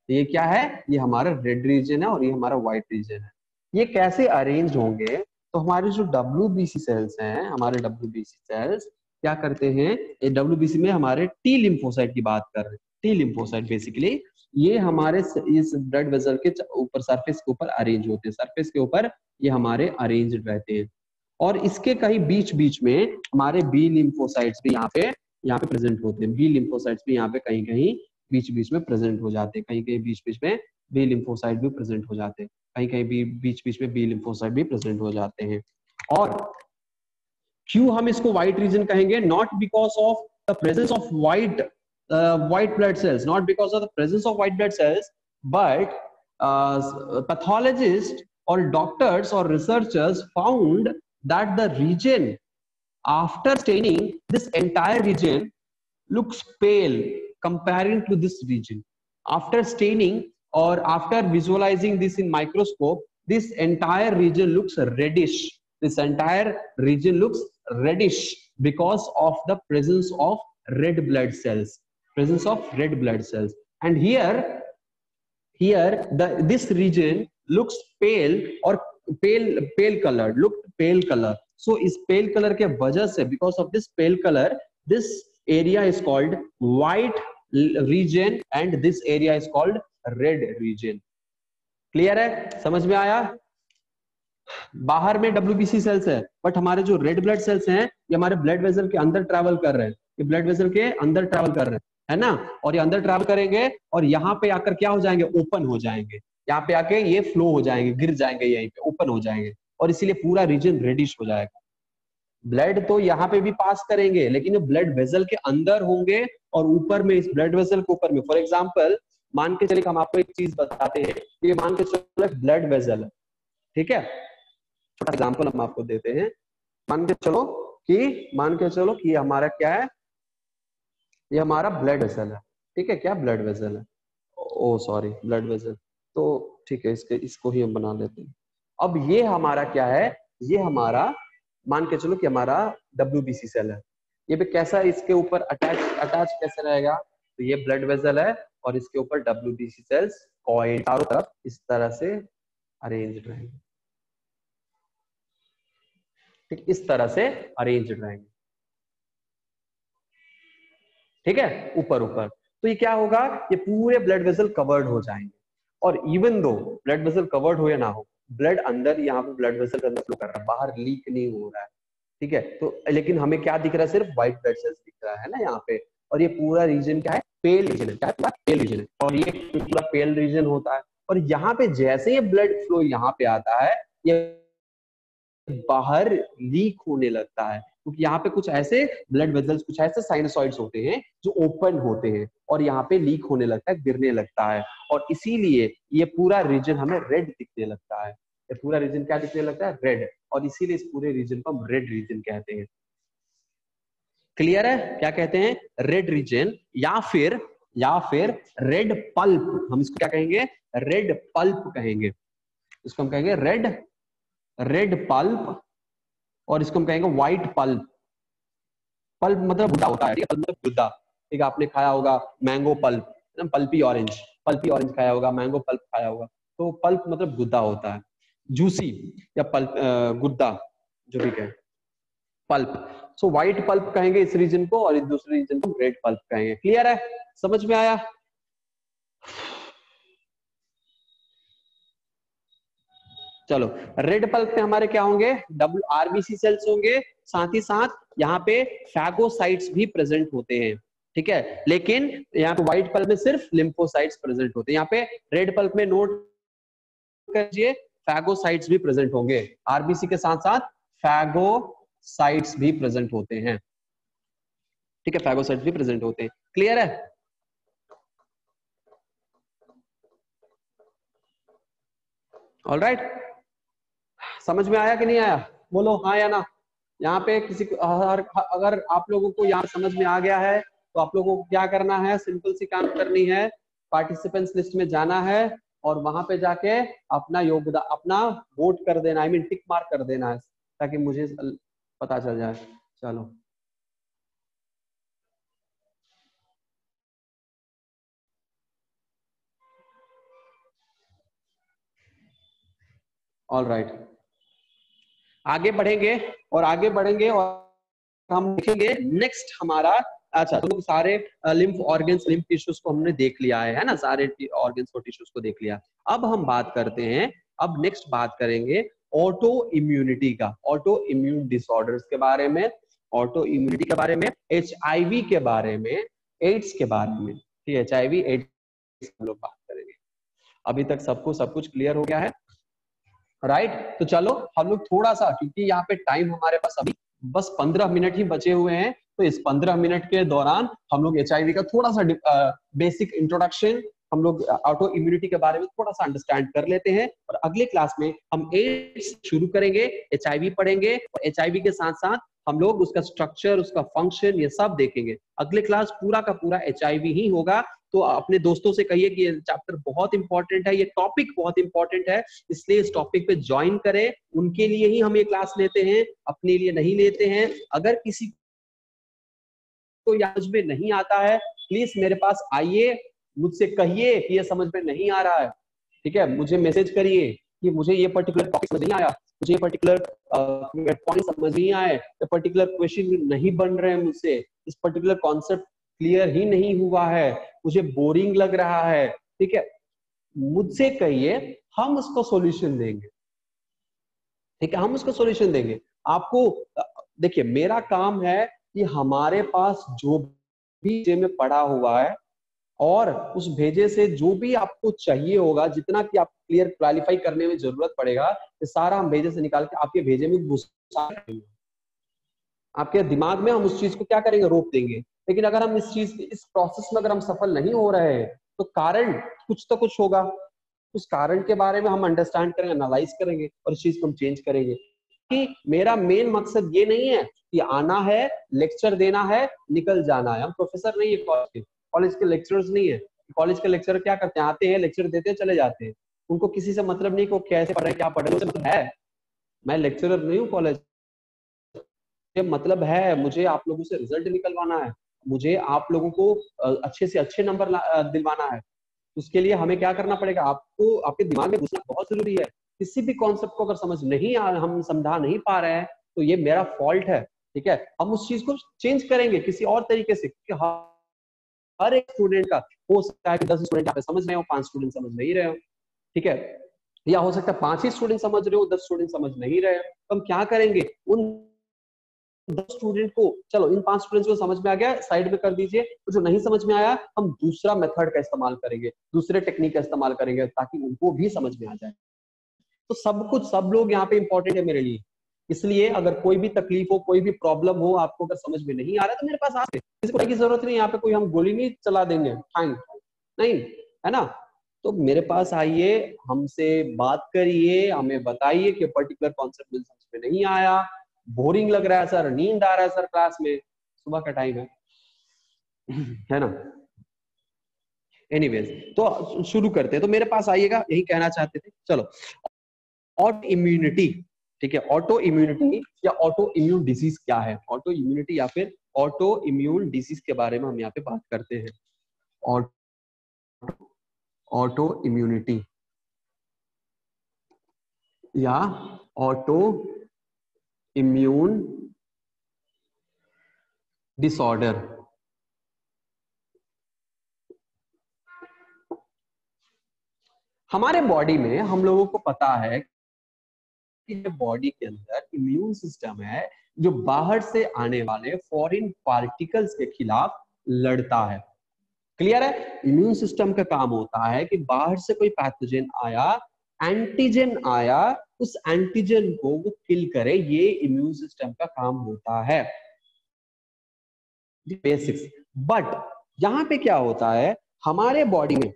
ये क्या है, ये हमारा रेड रीजन है और ये हमारा व्हाइट रीजन है। ये कैसे अरेंज होंगे, तो हमारे जो डब्ल्यूबीसी सेल्स हैं, हमारे डब्ल्यूबीसी सेल्स क्या करते हैं, ये डब्ल्यूबीसी में हमारे टी लिम्फोसाइट की बात कर रहे हैं। टी लिम्फोसाइट बेसिकली ये हमारे इस ब्लड वेसल के ऊपर, सरफेस के ऊपर अरेंज होते हैं, सरफेस के ऊपर ये हमारे अरेंज रहते हैं। और इसके कहीं बीच बीच में हमारे बी लिम्फोसाइट्स भी यहाँ पे प्रेजेंट होते हैं। बी लिम्फोसाइट्स भी यहाँ पे कहीं कहीं बीच बीच में प्रेजेंट हो जाते हैं, कहीं कहीं बीच बीच में बी लिम्फोसाइट भी प्रेजेंट हो जाते हैं, कहीं कहीं भी बीच बीच में बी लिम्फोसाइट भी प्रेजेंट हो जाते हैं। और क्यों हम इसको व्हाइट रीजन कहेंगे, not because of the presence of white blood cells, not because of the presence of white blood cells, but pathologists or doctors or researchers found that the region after staining, this entire region looks pale comparing to this region. After staining or after visualizing this in microscope, this entire region looks reddish. This entire region looks reddish because of the presence of red blood cells, presence of red blood cells. And here this region looks pale or pale colored, looked pale color. So is pale color के वजह से, because of this pale color, this area is called white region and this area is called red region. Clear है, समझ में आया। बाहर में WBC sales है, बट हमारे जो रेड ब्लड सेल्स हैं ये हमारे ब्लड वेसल के अंदर ट्रैवल कर रहे हैं, ये ब्लड वेसल के अंदर ट्रैवल कर रहे हैं, है ना। और ये अंदर ट्रैवल करेंगे और यहाँ पे आकर क्या हो जाएंगे, ओपन हो जाएंगे, यहाँ पे आके ये फ्लो हो जाएंगे, गिर जाएंगे, यहीं पे ओपन हो जाएंगे और इसीलिए पूरा रीजन रेडिश हो जाएगा। ब्लड तो यहाँ पे भी पास करेंगे लेकिन ब्लड वेसल के अंदर होंगे और ऊपर में, इस ब्लड वेसल के ऊपर में, फॉर एग्जाम्पल मान के चलिए हम आपको एक चीज बताते हैं, ये मान के चलो ब्लड वेसल है, ठीक है, छोटा एग्जाम्पल हम आपको देते हैं। मान के चलो कि हमारा क्या है, ये हमारा ब्लड वेसल है। ठीक है, क्या ब्लड वेसल है, ओ सॉरी ब्लड वेसल, तो ठीक है इसको ही हम बना लेते हैं। अब ये हमारा क्या है, ये हमारा मान के चलो कि हमारा WBC सेल है। ये भी कैसा इसके ऊपर अटैच कैसे रहेगा, तो ये ब्लड वेसल है और इसके ऊपर WBC सेल्स कॉइल चारों तरफ इस तरह से अरेंज रहेंगे। ठीक, इस तरह से अरेंज रहेंगे। ठीक है, ऊपर ऊपर, तो ये क्या होगा, ये पूरे ब्लड वेसल कवर्ड हो जाएंगे। और even though blood vessel covered हो या ना हो, ब्लड अंदर यहाँ पे ब्लड वेसल के अंदर फ्लो कर रहा है, बाहर लीक नहीं हो रहा है। ठीक है, तो लेकिन हमें क्या दिख रहा है, सिर्फ व्हाइट ब्लड सेल्स दिख रहा है ना यहाँ पे। और ये पूरा रीजन क्या है, पेल रीजन है। क्या है, पूरा पेल रीजन है, और ये पूरा पेल रीजन होता है। और यहाँ पे जैसे ये ब्लड फ्लो यहाँ पे आता है, ये बाहर लीक होने लगता है, क्योंकि यहाँ पे कुछ ऐसे ब्लड वेसल्स, कुछ ऐसे साइनसॉइड्स होते हैं जो ओपन होते हैं और यहाँ पे लीक होने लगता है, गिरने लगता है। और इसीलिए ये पूरा रीजन हमें रेड दिखने लगता है। ये पूरा रीजन क्या दिखने लगता है, रेड। और इसीलिए इस पूरे रीजन को हम रेड रीजन कहते हैं। क्लियर है, क्या कहते हैं, रेड रीजन, या फिर रेड पल्प। हम इसको क्या कहेंगे, रेड पल्प कहेंगे। इसको हम कहेंगे रेड पल्प, और इसको हम कहेंगे व्हाइट पल्प। पल्प मतलब गुद्दा होता है, पल्प मतलब गुद्दा। ठीक है, आपने खाया होगा मैंगो पल्प, पल्पी ऑरेंज खाया होगा, मैंगो पल्प खाया होगा। तो पल्प मतलब गुद्दा होता है, जूसी या पल्प, गुद्दा, जो भी कहे, पल्प। सो व्हाइट पल्प कहेंगे इस रीजन को, और इस दूसरे रीजन को रेड पल्प कहेंगे। क्लियर है, समझ में आया। चलो, रेड पल्प में हमारे क्या होंगे, RBC सेल्स होंगे, साथ ही साथ यहाँ पे फैगोसाइट्स भी प्रेजेंट होते हैं। ठीक है, लेकिन यहाँ पे व्हाइट पल्प में सिर्फ लिम्फोसाइट्स प्रेजेंट होते हैं। यहाँ पे रेड पल्प में नोट करिए, फैगोसाइट्स भी प्रेजेंट होंगे। RBC के साथ साथ फैगोसाइट्स भी प्रेजेंट होते हैं। ठीक है, फैगोसाइट्स भी प्रेजेंट होते हैं। क्लियर है, ऑलराइट, समझ में आया कि नहीं आया, बोलो हाँ या ना। यहाँ पे किसी को अगर आप लोगों को यहाँ समझ में आ गया है, तो आप लोगों को क्या करना है, सिंपल सी काम करनी है, पार्टिसिपेंट्स लिस्ट में जाना है और वहां पे जाके अपना योगदान, अपना वोट कर देना, आई मीन टिक मार्क कर देना है, ताकि मुझे पता चल जाए। चलो, ऑलराइट, आगे बढ़ेंगे और हम देखेंगे नेक्स्ट हमारा। अच्छा, तो सारे लिम्फ ऑर्गन्स, लिम्फ टिश्यूज को हमने देख लिया है ना, सारे ऑर्गन्स और टिश्यूज को देख लिया। अब हम बात करते हैं, अब नेक्स्ट बात करेंगे ऑटो इम्यूनिटी का, ऑटो इम्यून डिसऑर्डर्स के बारे में, ऑटो इम्यूनिटी के बारे में, HIV के बारे में, एड्स के बारे में। ठीक है, HIV एड्स हम लोग बात करेंगे। अभी तक सबको सब कुछ क्लियर हो गया है, राइट। तो चलो हम लोग थोड़ा सा, क्योंकि यहाँ पे टाइम हमारे पास अभी बस 15 मिनट ही बचे हुए हैं, तो इस 15 मिनट के दौरान हम लोग HIV का थोड़ा सा बेसिक इंट्रोडक्शन, हम लोग ऑटो इम्यूनिटी के बारे में थोड़ा सा अंडरस्टैंड कर लेते हैं। और अगले क्लास में हम एड्स शुरू करेंगे, HIV पढ़ेंगे, और HIV के साथ साथ हम लोग उसका स्ट्रक्चर, उसका फंक्शन, ये सब देखेंगे। अगले क्लास पूरा का पूरा HIV ही होगा। तो अपने दोस्तों से कहिए कि ये चैप्टर बहुत इंपॉर्टेंट है, ये टॉपिक बहुत इंपॉर्टेंट है, इसलिए इस टॉपिक पे ज्वाइन करें। उनके लिए ही हम ये क्लास लेते हैं, अपने लिए नहीं लेते हैं। अगर किसी को समझ में नहीं आता है, प्लीज मेरे पास आइए, मुझसे कहिए कि ये समझ में नहीं आ रहा है। ठीक है, मुझे मैसेज करिए कि मुझे ये पर्टिकुलर टॉपिक समझ नहीं आया, मुझे ये पर्टिकुलर पॉइंट समझ नहीं आए, ये पर्टिकुलर क्वेश्चन नहीं बन रहे हैं मुझसे, इस पर्टिकुलर कॉन्सेप्ट क्लियर ही नहीं हुआ है, मुझे बोरिंग लग रहा है। ठीक है, मुझसे कहिए, हम उसको सॉल्यूशन देंगे। ठीक है, हम उसको सॉल्यूशन देंगे आपको। देखिए, मेरा काम है कि हमारे पास जो भी में पढ़ा हुआ है, और उस भेजे से जो भी आपको चाहिए होगा, जितना कि आप क्लियर क्वालिफाई करने में जरूरत पड़ेगा, ये सारा हम भेजे से निकाल के आपके भेजे में घुसा देंगे। आपके दिमाग में हम उस चीज को क्या करेंगे, रोक देंगे। लेकिन अगर हम इस प्रोसेस में अगर हम सफल नहीं हो रहे हैं, तो कारण कुछ तो कुछ होगा। उस कारण के बारे में हम अंडरस्टैंड करेंगे, एनालाइज करेंगे और इस चीज को हम चेंज करेंगे। कि मेरा मेन मकसद ये नहीं है कि आना है, लेक्चर देना है, निकल जाना है। हम प्रोफेसर नहीं है कॉलेज के लेक्चरर्स नहीं है। कॉलेज के लेक्चर क्या करते हैं, आते हैं, लेक्चर देते हैं, चले जाते हैं। उनको किसी से मतलब नहीं कि वो कैसे पढ़ रहे हैं, क्या पढ़ रहे हैं, मतलब है। मैं लेक्चरर नहीं हूँ कॉलेज, मतलब है मुझे आप लोगों से रिजल्ट निकलवाना है, मुझे आप लोगों को अच्छे से अच्छे नंबर दिलवाना है। उसके लिए हमें क्या करना पड़ेगा, आपको आपके दिमाग में घुसना बहुत जरूरी है। किसी भी कॉन्सेप्ट को अगर हम समझा नहीं पा रहे हैं तो ये मेरा फॉल्ट है, ठीक है। हम उस चीज को चेंज करेंगे किसी और तरीके से, क्योंकि हर एक स्टूडेंट का हो सकता है कि 10 स्टूडेंट यहाँ पे समझ रहे हो, 5 स्टूडेंट समझ नहीं रहे हो, ठीक है। या हो सकता है 5 ही स्टूडेंट समझ रहे हो, 10 स्टूडेंट समझ नहीं रहे हो। तो हम क्या करेंगे, उन 10 स्टूडेंट को, चलो इन 5 स्टूडेंट्स को समझ में आ गया, साइड में कर दीजिए। तो जो नहीं समझ में आया, हम दूसरा मेथड का इस्तेमाल करेंगे, दूसरे टेक्निक का इस्तेमाल करेंगे, ताकि उनको भी समझ में आ जाए। तो सब कुछ, सब लोग यहाँ पे इंपॉर्टेंट है मेरे लिए। इसलिए अगर कोई भी तकलीफ हो, कोई भी प्रॉब्लम हो, आपको अगर समझ में नहीं आ रहा तो मेरे पास आके, किसी को की जरूरत नहीं। यहाँ पे कोई हम गोली नहीं चला देंगे, नहीं, है ना। तो मेरे पास आइए, हमसे बात करिए, हमें बताइए कि पर्टिकुलर कॉन्सेप्ट मुझे समझ में नहीं आया, बोरिंग लग रहा है सर, नींद आ रहा है सर, क्लास में सुबह का टाइम है ना। एनीवेज, तो शुरू करते हैं। तो मेरे पास आइएगा, यही कहना चाहते थे। चलो, ऑटो इम्यूनिटी, ठीक है। ऑटो इम्यूनिटी या ऑटो इम्यून डिजीज क्या है, ऑटो इम्यूनिटी या फिर ऑटो इम्यून डिजीज के बारे में हम यहाँ पे बात करते हैं। ऑटो इम्यूनिटी या ऑटो इम्यून डिसऑर्डर। हमारे बॉडी में, हम लोगों को पता है कि बॉडी के अंदर इम्यून सिस्टम है जो बाहर से आने वाले फॉरेन पार्टिकल्स के खिलाफ लड़ता है। क्लियर है। इम्यून सिस्टम का काम होता है कि बाहर से कोई पैथोजन आया, एंटीजन आया, उस एंटीजन को वो किल करे, ये इम्यून सिस्टम का काम होता है, बेसिक्स। बट यहां पे क्या होता है हमारे बॉडी में,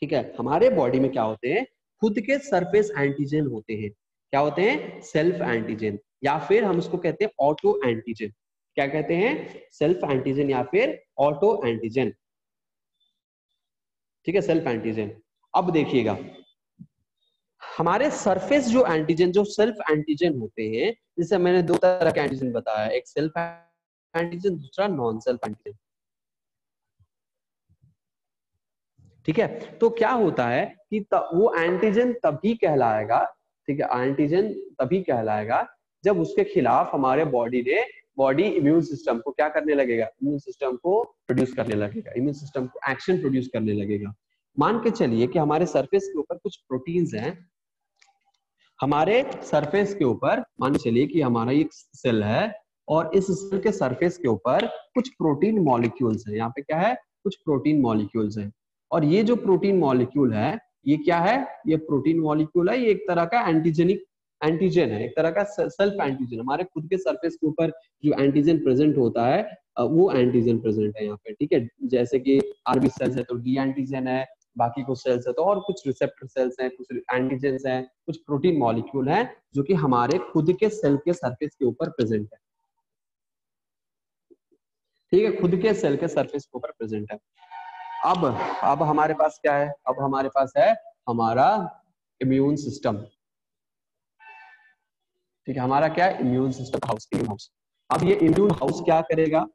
ठीक है, हमारे बॉडी में क्या होते हैं, खुद के सरफेस एंटीजन होते हैं। क्या होते हैं, सेल्फ एंटीजन, या फिर हम उसको कहते हैं ऑटो एंटीजन। क्या कहते हैं, सेल्फ एंटीजन या फिर ऑटो एंटीजन, ठीक है, सेल्फ एंटीजन। अब देखिएगा, हमारे सरफेस जो एंटीजन, जो सेल्फ एंटीजन होते हैं, जैसे मैंने 2 तरह के एंटीजन बताया, एक सेल्फ एंटीजन, दूसरा नॉन सेल्फ एंटीजन, ठीक है। तो क्या होता है कि वो एंटीजन तभी कहलाएगा, ठीक है, एंटीजन तभी कहलाएगा जब उसके खिलाफ हमारे बॉडी इम्यून सिस्टम को क्या करने लगेगा, इम्यून सिस्टम को प्रोड्यूस करने लगेगा, इम्यून सिस्टम को एक्शन प्रोड्यूस करने लगेगा। मान के चलिए कि हमारे सरफेस के ऊपर कुछ प्रोटीन्स हैं, हमारे सरफेस के ऊपर मान चलिए कि हमारा एक सेल है, और इस सेल के सरफेस के ऊपर कुछ प्रोटीन मॉलिक्यूल्स हैं। यहाँ पे क्या है, कुछ प्रोटीन मॉलिक्यूल्स हैं। और ये जो प्रोटीन मॉलिक्यूल है, ये क्या है, ये प्रोटीन मॉलिक्यूल है, ये एक तरह का एंटीजन है, एक तरह का सेल्फ एंटीजन। हमारे खुद के सरफेस के ऊपर जो एंटीजन प्रेजेंट होता है, वो एंटीजन प्रेजेंट है यहाँ पे, ठीक है। जैसे कि आरबी सेल्स है तो डी एंटीजन है, बाकी कुछ सेल्स है तो और कुछ रिसेप्टर सेल्स हैं, कुछ एंटीजेंस हैं, कुछ प्रोटीन मॉलिक्यूल हैं जो कि हमारे खुद के सेल के सरफेस के ऊपर प्रेजेंट है, ठीक है, खुद के सेल के सरफेस के ऊपर प्रेजेंट है। अब हमारे पास क्या है, अब हमारे पास है हमारा इम्यून सिस्टम, ठीक है, हमारा क्या है, immune system house, immune house. अब ये इम्यून हाउस क्या करेगा,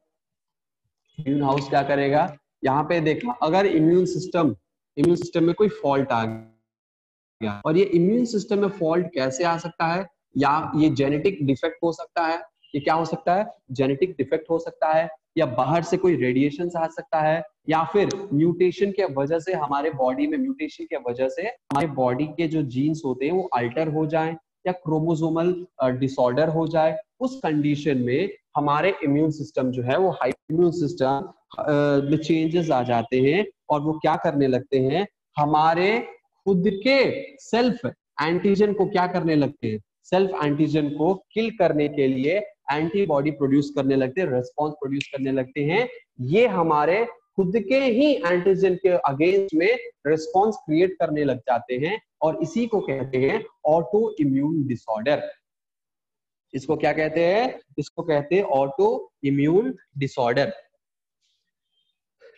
इम्यून हाउस क्या करेगा, यहाँ पे देखा, अगर इम्यून सिस्टम में कोई फॉल्ट आ गया, और ये इम्यून सिस्टम में फॉल्ट कैसे आ सकता है, या ये जेनेटिक डिफेक्ट हो सकता है, ये क्या हो सकता है, जेनेटिक डिफेक्ट हो सकता है, या बाहर से कोई रेडिएशन आ सकता है, या फिर म्यूटेशन के वजह से हमारे बॉडी में, म्यूटेशन के वजह से हमारे बॉडी के जो जीन्स होते हैं वो अल्टर हो जाए, या क्रोमोसोमल डिसऑर्डर हो जाए। उस कंडीशन में हमारे इम्यून सिस्टम जो है वो इम्यून सिस्टम में चेंजेस आ जाते हैं, और वो क्या करने लगते हैं, हमारे खुद के सेल्फ एंटीजन को क्या करने लगते हैं, सेल्फ एंटीजन को किल करने के लिए एंटीबॉडी प्रोड्यूस करने लगते हैं, रेस्पॉन्स प्रोड्यूस करने लगते हैं। ये हमारे खुद के ही एंटीजन के अगेंस्ट में रिस्पॉन्स क्रिएट करने लग जाते हैं, और इसी को कहते हैं ऑटो इम्यून डिसऑर्डर। इसको क्या कहते हैं? इसको कहते हैं ऑटो इम्यून डिसऑर्डर।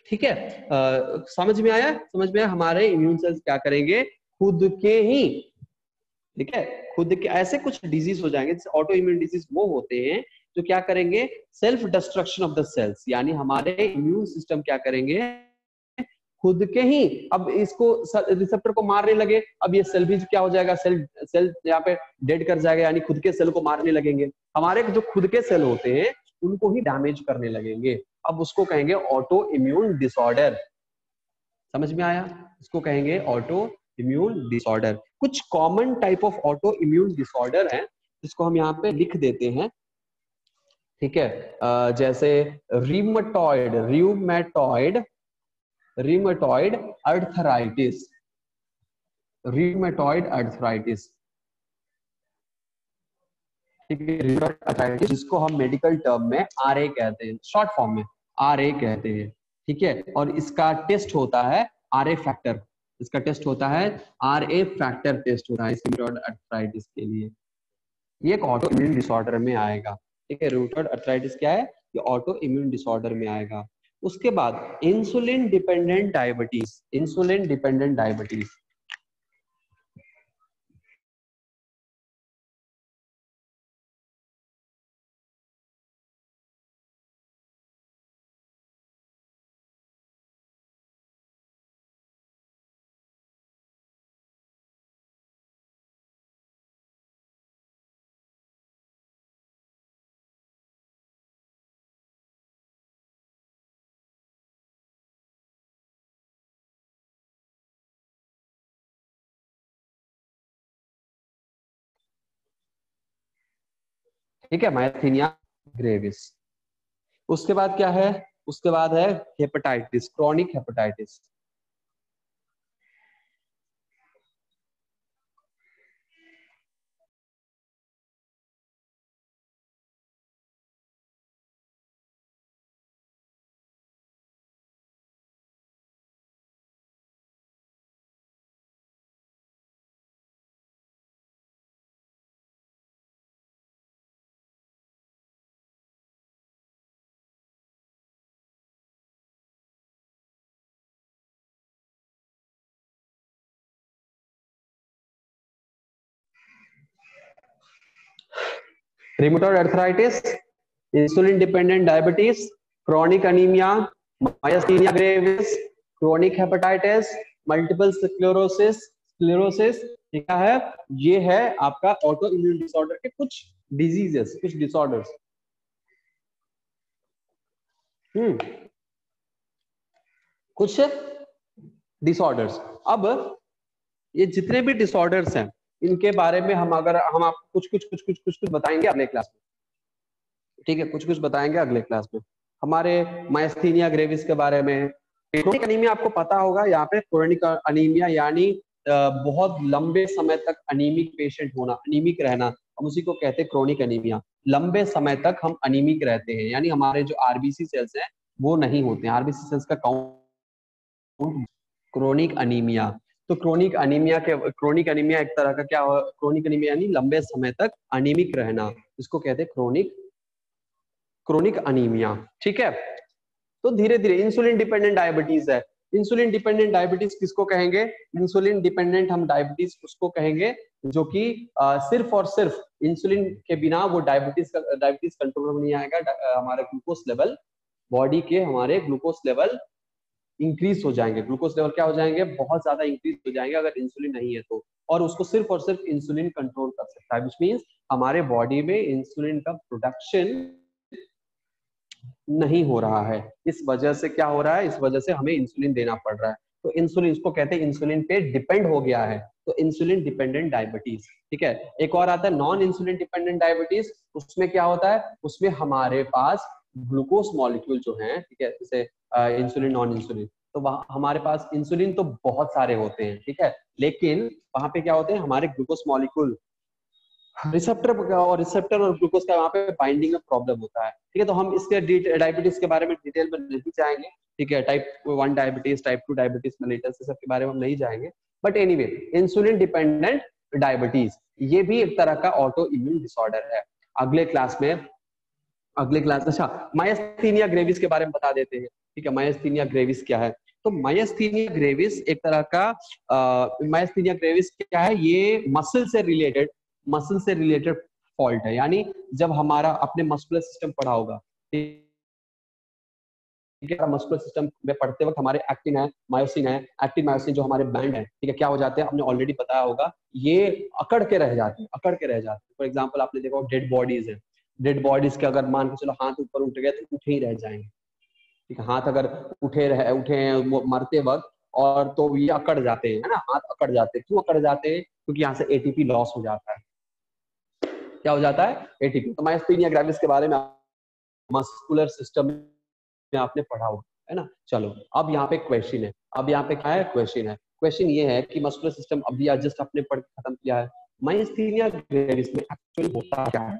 ठीक है, समझ में आया? समझ में आया? हमारे इम्यून सेल्स क्या करेंगे? खुद के ही, ठीक है, खुद के ऐसे कुछ डिजीज हो जाएंगे, जैसे ऑटो इम्यून डिजीज वो होते हैं जो क्या करेंगे? Self destruction of the cells, यानी हमारे इम्यून सिस्टम क्या करेंगे? खुद के ही अब इसको रिसेप्टर को मारने लगे, अब ये सेल भी क्या हो जाएगा? सेल सेल यहाँ पे डेड कर जाएगा, यानी खुद के सेल को मारने लगेंगे। हमारे जो खुद के सेल होते हैं उनको ही डैमेज करने लगेंगे, अब उसको कहेंगे ऑटो इम्यून डिसऑर्डर। समझ में आया? इसको कहेंगे ऑटो इम्यून डिसऑर्डर। कुछ common type of auto immune disorder है जिसको हम यहाँ पे लिख देते हैं, ठीक है, जैसे रीमेटॉइड अर्थराइटिस, रीमेटॉइड अर्थराइटिस, ठीक है, रीमेटॉइड अर्थराइटिस, जिसको हम मेडिकल टर्म में RA कहते हैं, शॉर्ट फॉर्म में RA कहते हैं, ठीक है। और इसका टेस्ट होता है RA फैक्टर, इसका टेस्ट होता है RA फैक्टर टेस्ट होता है रीमेटॉइड अर्थराइटिस के लिए। ये एक ऑटो इम्यून डिसऑर्डर में आएगा, ठीक है। रूमेटॉइड अर्थराइटिस क्या है? ये ऑटो इम्यून डिसऑर्डर में आएगा। उसके बाद insulin dependent diabetes, insulin dependent diabetes, ठीक है, मायस्थीनिया ग्रेविस। उसके बाद क्या है? उसके बाद है hepatitis, chronic hepatitis. Rheumatoid arthritis, insulin dependent diabetes, chronic anaemia, myasthenia gravis, chronic hepatitis, multiple sclerosis, ठीक है। ये है आपका ऑटो इम्यून डिसऑर्डर के कुछ डिजीजेस, कुछ डिसऑर्डर्स। कुछ डिसऑर्डर्स। अब ये जितने भी डिसऑर्डर्स हैं इनके बारे में हम आप कुछ बताएंगे अगले क्लास में, ठीक है, कुछ बताएंगे अगले क्लास में हमारे मायस्थीनिया ग्रेविस के बारे में। क्रोनिक अनीमिया आपको पता होगा, यहाँ पे क्रोनिक अनीमिया यानी बहुत लंबे समय तक अनीमिक पेशेंट होना, अनीमिक रहना, हम उसी को कहते हैं क्रोनिक अनीमिया। लंबे समय तक हम अनीमिक रहते हैं, यानी हमारे जो आरबीसी सेल्स हैं वो नहीं होते हैं, आरबीसी सेल्स का काउंट। क्रोनिक अनीमिया, तो क्रोनिक अनीमिया एक तरह का क्या, क्रोनिक अनीमिया यानी लंबे समय तक अनीमिक रहना, इसको कहते हैं क्रोनिक अनीमिया, ठीक है। तो धीरे धीरे इंसुलिन डिपेंडेंट डायबिटीज है। इंसुलिन डिपेंडेंट डायबिटीज किसको कहेंगे? इंसुलिन डिपेंडेंट हम डायबिटीज उसको कहेंगे जो कि सिर्फ और सिर्फ इंसुलिन के बिना वो डायबिटीज कंट्रोल में नहीं आएगा। हमारा ग्लूकोज लेवल, बॉडी के हमारे ग्लूकोज लेवल इंक्रीज हो जाएंगे, ग्लूकोज लेवल क्या हो जाएंगे? बहुत ज्यादा इंक्रीज हो जाएंगे अगर इंसुलिन नहीं है तो, और उसको सिर्फ और सिर्फ इंसुलिन कंट्रोल कर सकता है, विच मींस हमारे बॉडी में इंसुलिन का प्रोडक्शन नहीं हो रहा है। इस वजह से क्या हो रहा है? इस वजह से हमें इंसुलिन देना पड़ रहा है। तो इंसुलिन, इसको कहते हैं इंसुलिन पे डिपेंड हो गया है, तो इंसुलिन डिपेंडेंट डायबिटीज, ठीक है। एक और आता है नॉन इंसुलिन डिपेंडेंट डायबिटीज। उसमें क्या होता है? उसमें हमारे पास ग्लूकोज मॉलिक्यूल जो है, ठीक है, जैसे इंसुलिन, नॉन इंसुलिन, तो वहां हमारे पास इंसुलिन तो बहुत सारे होते हैं, ठीक है, लेकिन वहां पे क्या होते हैं? हमारे ग्लूकोज मॉलिक्यूल रिसेप्टर और ग्लूकोज का वहाँ पे बाइंडिंग में प्रॉब्लम होता है। ठीक है, तो हम इसके डायबिटीज के बारे में डिटेल में नहीं जाएंगे। ठीक है, type 1 diabetes, type 2 diabetes mellitus, सब के बारे में हम नहीं जाएंगे। But anyway, insulin dependent diabetes ये भी एक तरह का ऑटो इम्यून डिसऑर्डर है। अच्छा, मायस्थीनिया ग्रेविस के बारे में बता देते हैं। ठीक है, मायस्थीनिया ग्रेविस क्या है? तो मायस्थीनिया ग्रेविस एक तरह का मायस्थीनिया ग्रेविस क्या है? ये मसल से रिलेटेड फॉल्ट है। यानी जब हमारा अपने मस्कुलर सिस्टम पढ़ा होगा, मस्कुलर सिस्टम में पढ़ते वक्त हमारे एक्टिन है, मायोसिन है, एक्टिन मायोसिन जो हमारे बैंड है, ठीक है, क्या हो जाते हैं? आपने ऑलरेडी बताया होगा, ये अकड़ के रह जाते हैं। फॉर एग्जांपल आपने देखा डेड बॉडीज है, डेड बॉडीज के अगर मान के चलो हाथ ऊपर उठ गए तो उठे ही रह जाएंगे। ठीक है, हाथ अगर उठे हैं मरते वक्त, और तो ये अकड़ जाते हैं, है ना, हाथ अकड़ जाते हैं। क्यों अकड़ जाते हैं? क्योंकि यहाँ से एटीपी लॉस हो जाता है। क्या हो जाता है? एटीपी। तो मायस्थीनिया ग्रेविस के बारे में मस्कुलर सिस्टम में आपने पढ़ा होगा, है ना। चलो, अब यहाँ पे क्वेश्चन है। अब यहाँ पे क्या है? क्वेश्चन ये है कि मस्कुलर सिस्टम अभी जस्ट आपने पढ़ के खत्म किया है, मायस्थीनिया ग्रेविस में एक्चुअली होता क्या है?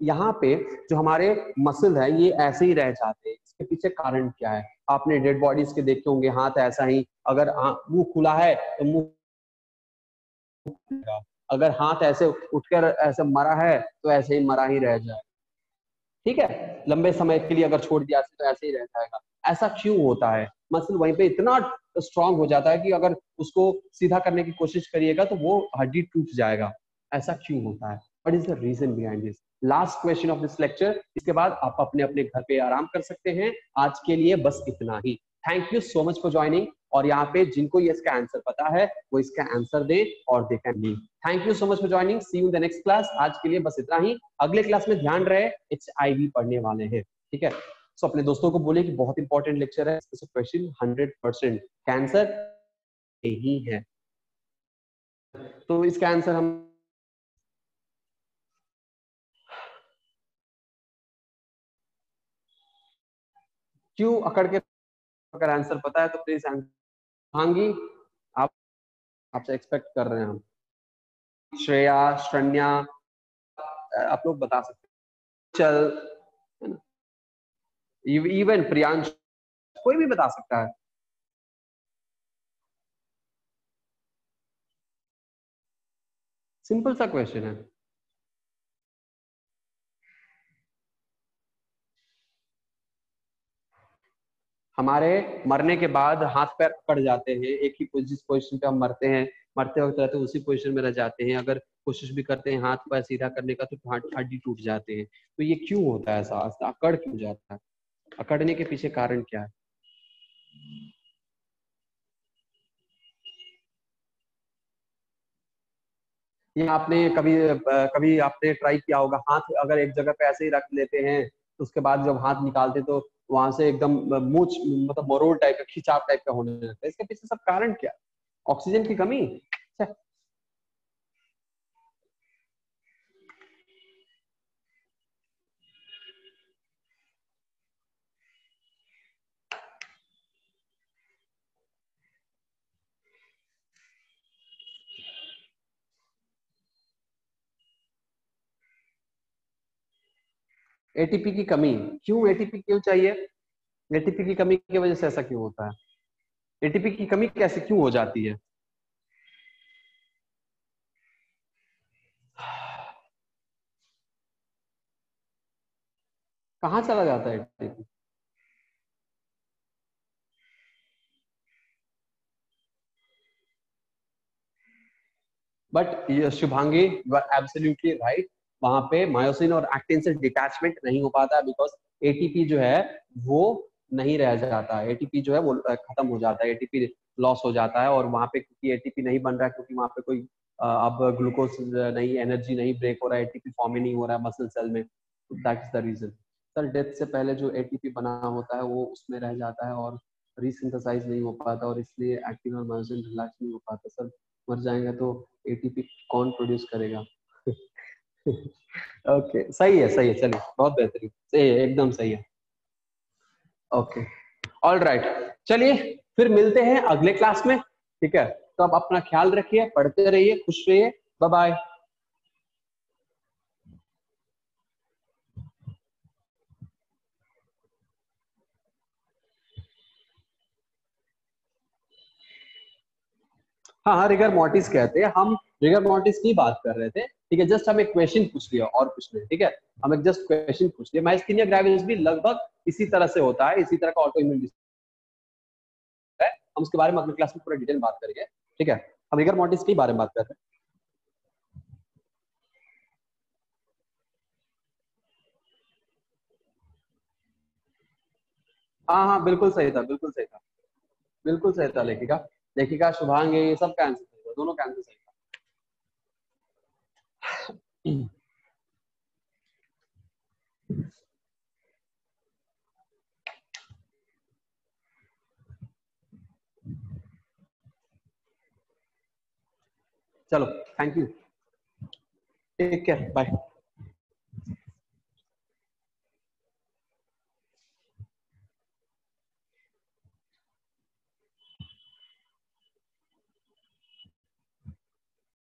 यहाँ पे जो हमारे मसल है ये ऐसे ही रह जाते हैं। इसके पीछे कारण क्या है? आपने डेड बॉडीज के देखे होंगे, हाथ ऐसा ही, अगर मुंह खुला है तो मुंह, अगर हाथ ऐसे उठकर ऐसे मरा है तो ऐसे ही मरा ही रह जाए। ठीक है, लंबे समय के लिए अगर छोड़ दिया तो ऐसे ही रह जाएगा। ऐसा क्यों होता है? मसल वहीं पे इतना स्ट्रांग हो जाता है कि अगर उसको सीधा करने की कोशिश करिएगा तो वो हड्डी टूट जाएगा। ऐसा क्यों होता है? What is the reason behind this? Last question of this lecture. इसके बाद आप अपने अपने घर पे आराम कर सकते हैं। आज के लिए बस इतना ही। Thank you so much for joining. और यहाँ पे जिनको ये इसका आंसर पता है वो इसका आंसर दे और they can leave. Thank you so much for joining. See you in the next class. आज के लिए बस इतना ही। अगले क्लास में ध्यान रहे HIV पढ़ने वाले हैं। ठीक है, सो अपने दोस्तों को बोले कि बहुत इंपॉर्टेंट लेक्चर है, क्वेश्चन 100% कैंसर यही है। तो इसका आंसर हम क्यों अकड़ के, अगर आंसर पता है तो प्लीज आंगी आप, आपसे एक्सपेक्ट कर रहे हैं हम। श्रेया, शरण्या, आप लोग बता सकते हैं। चल, इवन प्रियांश, कोई भी बता सकता है। सिंपल सा क्वेश्चन है। हमारे मरने के बाद हाथ पैर अकड़ जाते हैं, एक ही जिस पोजीशन पे हम मरते हैं, मरते वक्त रहते हैं उसी पोजीशन में रह जाते हैं। अगर कोशिश भी करते हैं हाथ पैर सीधा करने का तो हड्डी टूट जाते हैं। तो ये क्यों होता है? ऐसा अकड़ क्यों जाता है? अकड़ने के पीछे कारण क्या है? ये आपने कभी आपने ट्राई किया होगा, हाथ अगर एक जगह पे ऐसे ही रख लेते हैं तो उसके बाद जब हाथ निकालते तो वहां से एकदम मूछ, मतलब मरोड़ टाइप का, खिंचाव टाइप का होने लगता है। इसके पीछे सब कारण क्या? ऑक्सीजन की कमी। एटीपी की कमी। क्यों एटीपी क्यों चाहिए? एटीपी की कमी की वजह से ऐसा क्यों होता है? एटीपी की कमी कैसे क्यों हो जाती है? कहाँ चला जाता है एटीपी? बट ये Shubhangi, you are absolutely right. वहां पे मायोसिन और एक्टिन से डिटैचमेंट नहीं हो पाता बिकॉज एटीपी जो है वो नहीं रह जाता। एटीपी जो है वो खत्म हो जाता है, एटीपी लॉस हो जाता है। और वहां पे क्योंकि एटीपी नहीं बन रहा है, क्योंकि वहां पे कोई अब ग्लूकोज नहीं, एनर्जी नहीं ब्रेक हो रहा है, एटीपी फॉर्म ही नहीं हो रहा है मसल सेल में, that is the reason. Sir, death से पहले जो एटीपी बना होता है वो उसमें रह जाता है और रीसिंथेसाइज नहीं हो पाता, और इसलिए एक्टिन और मायोसिन रिलैक्स नहीं हो पाता। सर, मर जाएंगे तो एटीपी कौन प्रोड्यूस करेगा? ओके, सही है, सही है, चलिए, बहुत बेहतरीन, सही है, एकदम सही है। ओके, ऑल राइट, चलिए फिर मिलते हैं अगले क्लास में। ठीक है, तो आप अपना ख्याल रखिए, पढ़ते रहिए, खुश रहिए। Bye bye. हाँ हाँ, रिगर मोर्टिस कहते हैं हम, रिगर मोर्टिस की बात कर रहे थे, ठीक है। जस्ट हम एक क्वेश्चन पूछ लिया और कुछ नहीं, ठीक है। हम एक जस्ट क्वेश्चन पूछ लिया। माइस्थेनिया ग्रेविस भी लगभग इसी तरह से होता है, इसी तरह का ऑटो इम्यून है। हम उसके बारे में अगले क्लास में पूरा डिटेल बात करेंगे, ठीक है। हम रिगर मोर्टिस के बारे में बात कर रहे हैं। हाँ हाँ, बिल्कुल सही था, बिल्कुल सही था, बिल्कुल सही था। लेखिका, लेखिका, शुभांगी, ये सब का आंसर सही था, दोनों का आंसर सही था। चलो, thank you, take care, bye.